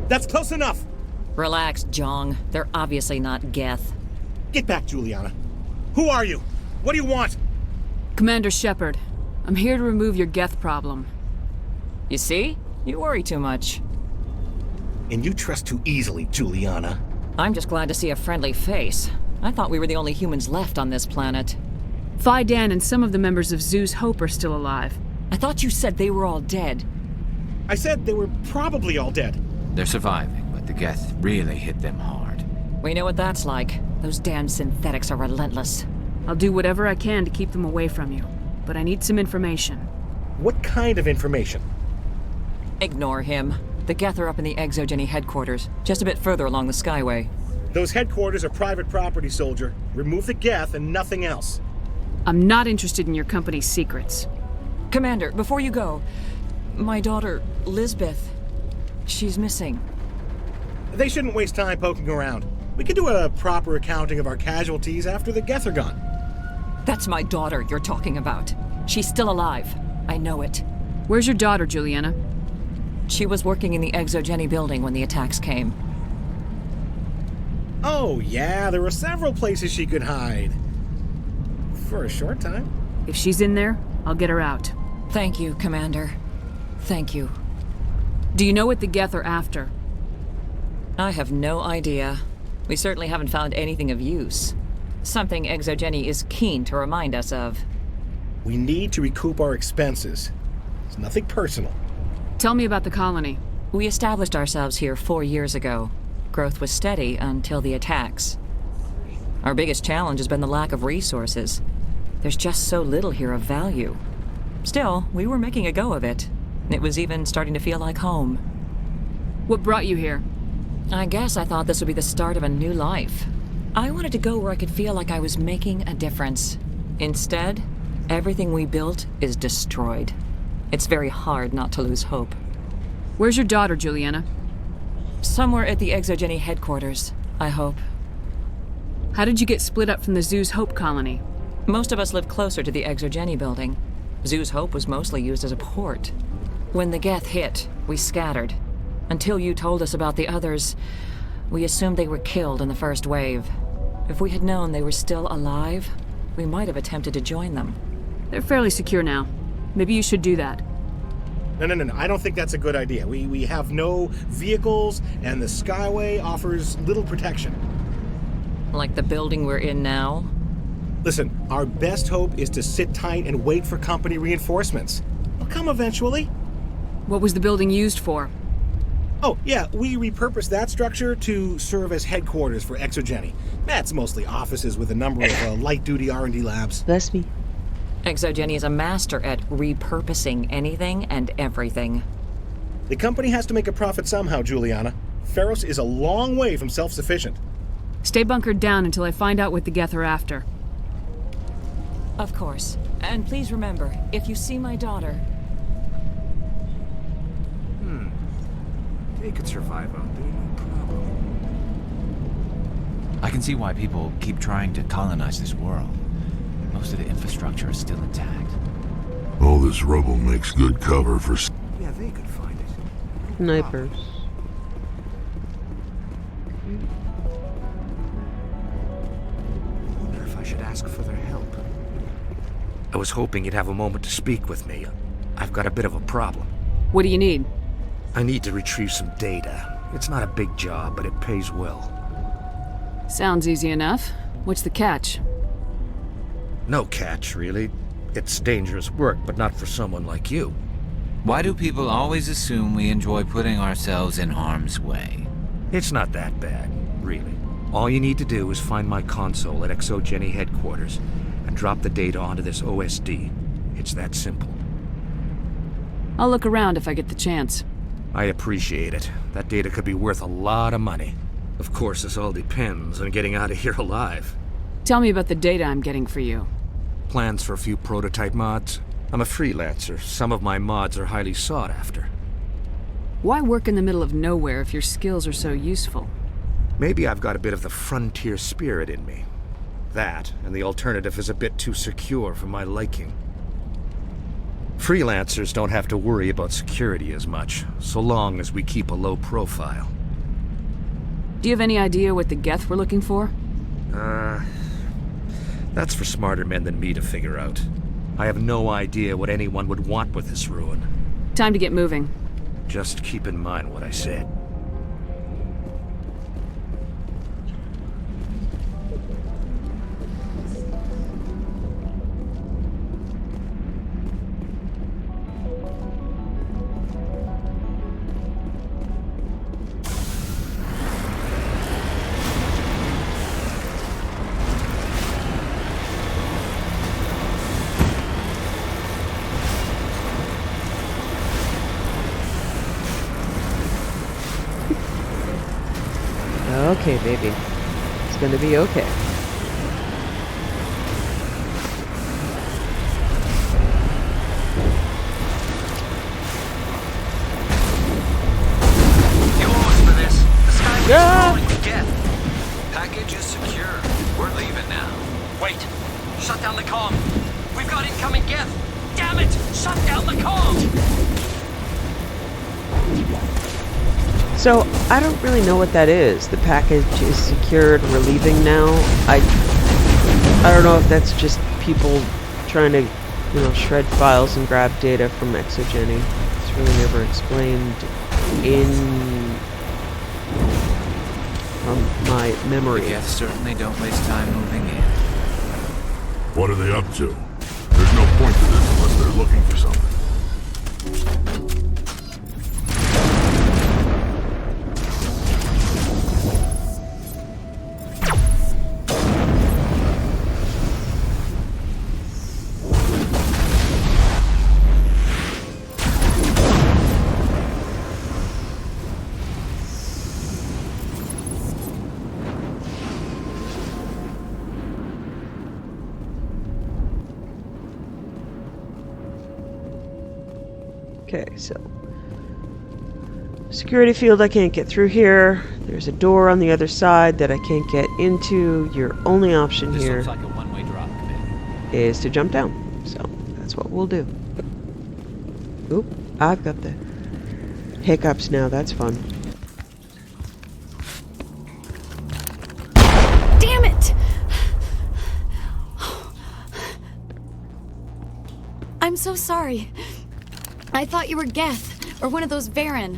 That's close enough! Relax, Jong. They're obviously not Geth. Get back, Juliana. Who are you? What do you want? Commander Shepard, I'm here to remove your Geth problem. You see? You worry too much. And you trust too easily, Juliana. I'm just glad to see a friendly face. I thought we were the only humans left on this planet. Phi-Dan and some of the members of Zeus Hope are still alive. I thought you said they were all dead. I said they were probably all dead. They're surviving, but the Geth really hit them hard. We know what that's like. Those damn synthetics are relentless. I'll do whatever I can to keep them away from you, but I need some information. What kind of information? Ignore him. The Geth are up in the Exogeny headquarters, just a bit further along the Skyway. Those headquarters are private property, soldier. Remove the Geth and nothing else. I'm not interested in your company's secrets. Commander, before you go, my daughter, Lisbeth, she's missing. They shouldn't waste time poking around. We could do a proper accounting of our casualties after the Geth are gone. That's my daughter you're talking about. She's still alive. I know it. Where's your daughter, Juliana? She was working in the Exogeny building when the attacks came. Oh, yeah, there were several places she could hide. For a short time. If she's in there, I'll get her out. Thank you, Commander. Thank you. Do you know what the Geth are after? I have no idea. We certainly haven't found anything of use. Something Exogeny is keen to remind us of. We need to recoup our expenses. It's nothing personal. Tell me about the colony. We established ourselves here 4 years ago. Growth was steady until the attacks. Our biggest challenge has been the lack of resources. There's just so little here of value. Still, we were making a go of it. It was even starting to feel like home. What brought you here? I guess I thought this would be the start of a new life. I wanted to go where I could feel like I was making a difference. Instead, everything we built is destroyed. It's very hard not to lose hope. Where's your daughter, Juliana? Somewhere at the Exogeny headquarters, I hope. How did you get split up from the Zoo's Hope colony? Most of us lived closer to the Exogeny building. Zoo's Hope was mostly used as a port. When the Geth hit, we scattered. Until you told us about the others, we assumed they were killed in the first wave. If we had known they were still alive, we might have attempted to join them. They're fairly secure now. Maybe you should do that. No. I don't think that's a good idea. We have no vehicles, and the Skyway offers little protection. Like the building we're in now? Listen, our best hope is to sit tight and wait for company reinforcements. They'll come eventually. What was the building used for? Oh, yeah, we repurposed that structure to serve as headquarters for Exogeny. That's mostly offices with a number of light-duty R&D labs. Bless me. Exogeny is a master at repurposing anything and everything. The company has to make a profit somehow, Juliana. Feros is a long way from self-sufficient. Stay bunkered down until I find out what the Geth are after. Of course. And please remember, if you see my daughter... They could survive out there, no problem. I can see why people keep trying to colonize this world. Most of the infrastructure is still intact. All this rubble makes good cover for... Yeah, they could find it. Snipers. I wonder if I should ask for their help. I was hoping you'd have a moment to speak with me. I've got a bit of a problem. What do you need? I need to retrieve some data. It's not a big job, but it pays well. Sounds easy enough. What's the catch? No catch, really. It's dangerous work, but not for someone like you. Why do people always assume we enjoy putting ourselves in harm's way? It's not that bad, really. All you need to do is find my console at Exogeny headquarters and drop the data onto this OSD. It's that simple. I'll look around if I get the chance. I appreciate it. That data could be worth a lot of money. Of course, this all depends on getting out of here alive. Tell me about the data I'm getting for you. Plans for a few prototype mods. I'm a freelancer. Some of my mods are highly sought after. Why work in the middle of nowhere if your skills are so useful? Maybe I've got a bit of the frontier spirit in me. That, and the alternative is a bit too secure for my liking. Freelancers don't have to worry about security as much, so long as we keep a low profile. Do you have any idea what the Geth were looking for? That's for smarter men than me to figure out. I have no idea what anyone would want with this ruin. Time to get moving. Just keep in mind what I said. Okay, baby. It's gonna be okay. Yours for this. The Skyway's Yeah. falling to death. Package is secure. We're leaving now. Wait. Shut down the comm. We've got incoming Geth. Damn it! Shut down the comm! So, I don't really know what that is. The package is secured, we're leaving now. I don't know if that's just people trying to, shred files and grab data from Exogeny. It's really never explained from my memory. The Geth certainly don't waste time moving in. What are they up to? There's no point to this unless they're looking for something. Okay, so security field, I can't get through here. There's a door on the other side that I can't get into. Your only option This here looks like a one-way drop, Commander. is to jump down. So that's what we'll do. Oop, I've got the hiccups now. That's fun. Damn it! I'm so sorry. I thought you were Geth, or one of those Varen.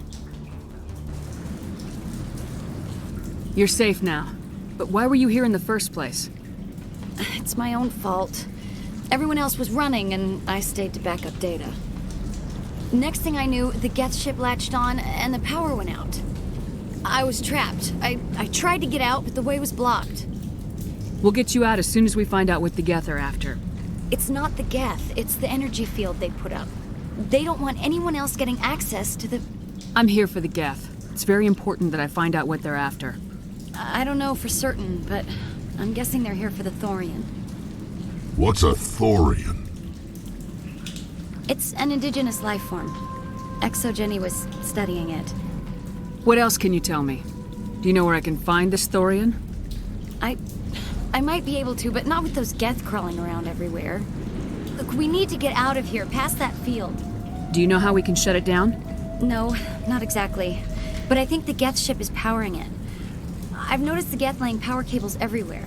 You're safe now. But why were you here in the first place? It's my own fault. Everyone else was running, and I stayed to back up data. Next thing I knew, the Geth ship latched on, and the power went out. I was trapped. I tried to get out, but the way was blocked. We'll get you out as soon as we find out what the Geth are after. It's not the Geth, it's the energy field they put up. They don't want anyone else getting access to the... I'm here for the Geth. It's very important that I find out what they're after. I don't know for certain, but I'm guessing they're here for the Thorian. What's a Thorian? It's an indigenous life form. Exogeny was studying it. What else can you tell me? Do you know where I can find this Thorian? I might be able to, but not with those Geth crawling around everywhere. Look, we need to get out of here, past that field. Do you know how we can shut it down? No, not exactly. But I think the Geth ship is powering it. I've noticed the Geth laying power cables everywhere.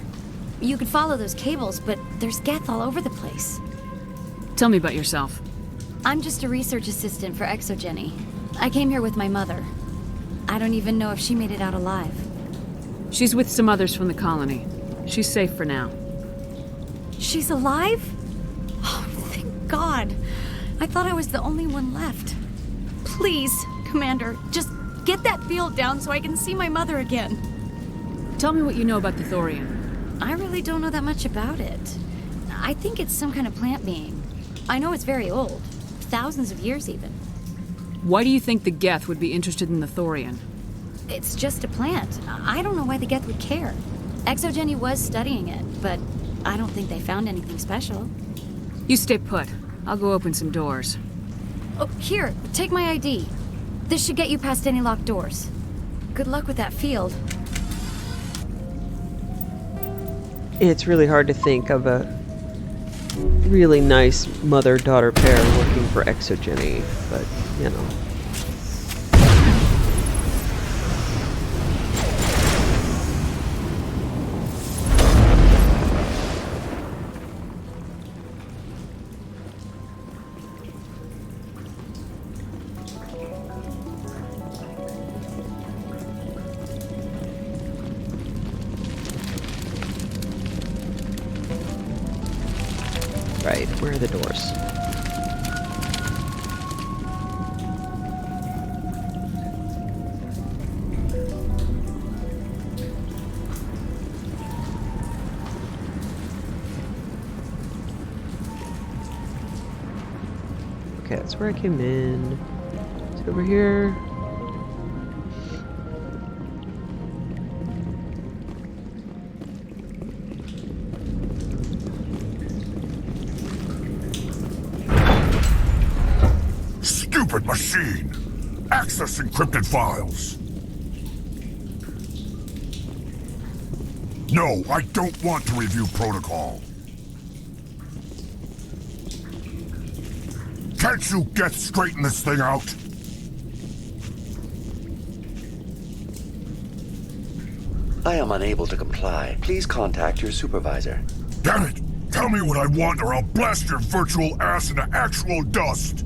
You could follow those cables, but there's Geth all over the place. Tell me about yourself. I'm just a research assistant for Exogeny. I came here with my mother. I don't even know if she made it out alive. She's with some others from the colony. She's safe for now. She's alive? Oh, thank God. I thought I was the only one left. Please, Commander, just get that field down so I can see my mother again. Tell me what you know about the Thorian. I really don't know that much about it. I think it's some kind of plant being. I know it's very old. Thousands of years, even. Why do you think the Geth would be interested in the Thorian? It's just a plant. I don't know why the Geth would care. Exogeny was studying it, but I don't think they found anything special. You stay put. I'll go open some doors. Oh, here, take my ID. This should get you past any locked doors. Good luck with that field. It's really hard to think of a really nice mother-daughter pair working for Exogeny, but, you know. Right, where are the doors? Okay, that's where I came in. It's over here. Stupid machine! Access encrypted files! No, I don't want to review protocol. Can't you straighten this thing out? I am unable to comply. Please contact your supervisor. Damn it! Tell me what I want or I'll blast your virtual ass into actual dust!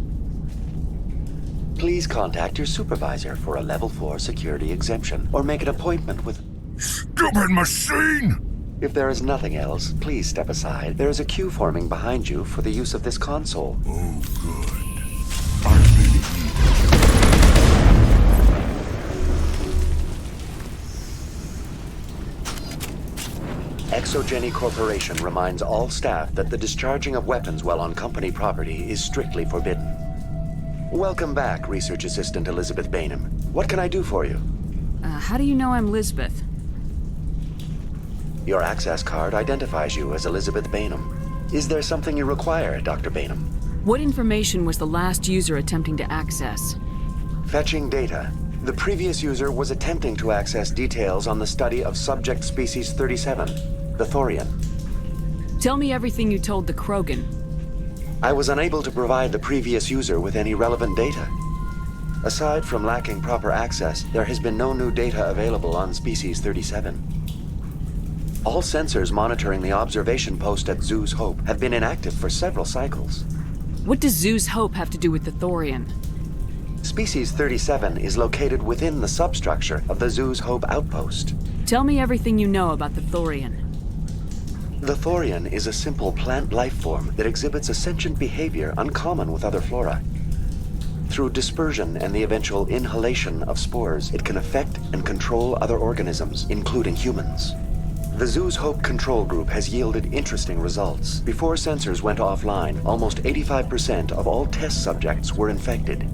Please contact your supervisor for a level 4 security exemption, or make an appointment with... Stupid machine! If there is nothing else, please step aside. There is a queue forming behind you for the use of this console. Oh, good. Exogeny Corporation reminds all staff that the discharging of weapons while on company property is strictly forbidden. Welcome back, Research Assistant Elizabeth Bainham. What can I do for you? How do you know I'm Lisbeth? Your access card identifies you as Elizabeth Bainham. Is there something you require, Dr. Bainham? What information was the last user attempting to access? Fetching data. The previous user was attempting to access details on the study of subject species 37, the Thorian. Tell me everything you told the Krogan. I was unable to provide the previous user with any relevant data. Aside from lacking proper access, there has been no new data available on species 37. All sensors monitoring the observation post at Zoo's Hope have been inactive for several cycles. What does Zoo's Hope have to do with the Thorian? Species 37 is located within the substructure of the Zoo's Hope outpost. Tell me everything you know about the Thorian. The Thorian is a simple plant life form that exhibits a sentient behavior uncommon with other flora. Through dispersion and the eventual inhalation of spores, it can affect and control other organisms, including humans. The Zoo's Hope control group has yielded interesting results. Before sensors went offline, almost 85% of all test subjects were infected.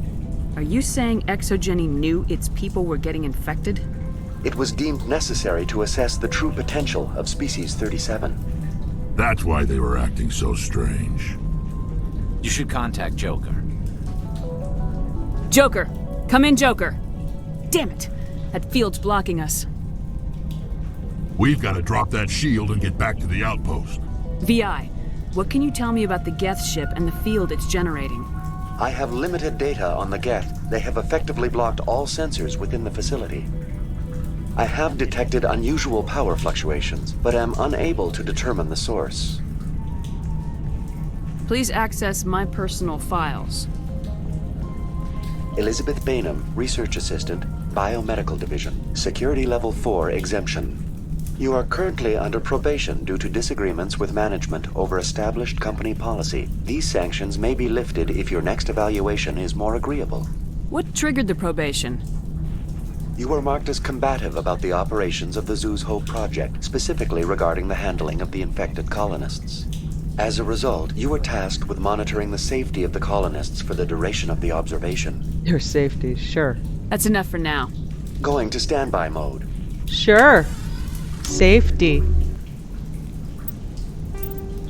Are you saying ExoGeni knew its people were getting infected? It was deemed necessary to assess the true potential of species 37. That's why they were acting so strange. You should contact Joker. Joker! Come in, Joker! Damn it! That field's blocking us. We've got to drop that shield and get back to the outpost. VI, what can you tell me about the Geth ship and the field it's generating? I have limited data on the Geth. They have effectively blocked all sensors within the facility. I have detected unusual power fluctuations, but am unable to determine the source. Please access my personal files. Elizabeth Bainham, Research Assistant, Biomedical Division, Security Level 4 exemption. You are currently under probation due to disagreements with management over established company policy. These sanctions may be lifted if your next evaluation is more agreeable. What triggered the probation? You were marked as combative about the operations of the Zoo's Hope project, specifically regarding the handling of the infected colonists. As a result, you were tasked with monitoring the safety of the colonists for the duration of the observation. Their safety, sure. That's enough for now. Going to standby mode. Sure. Safety.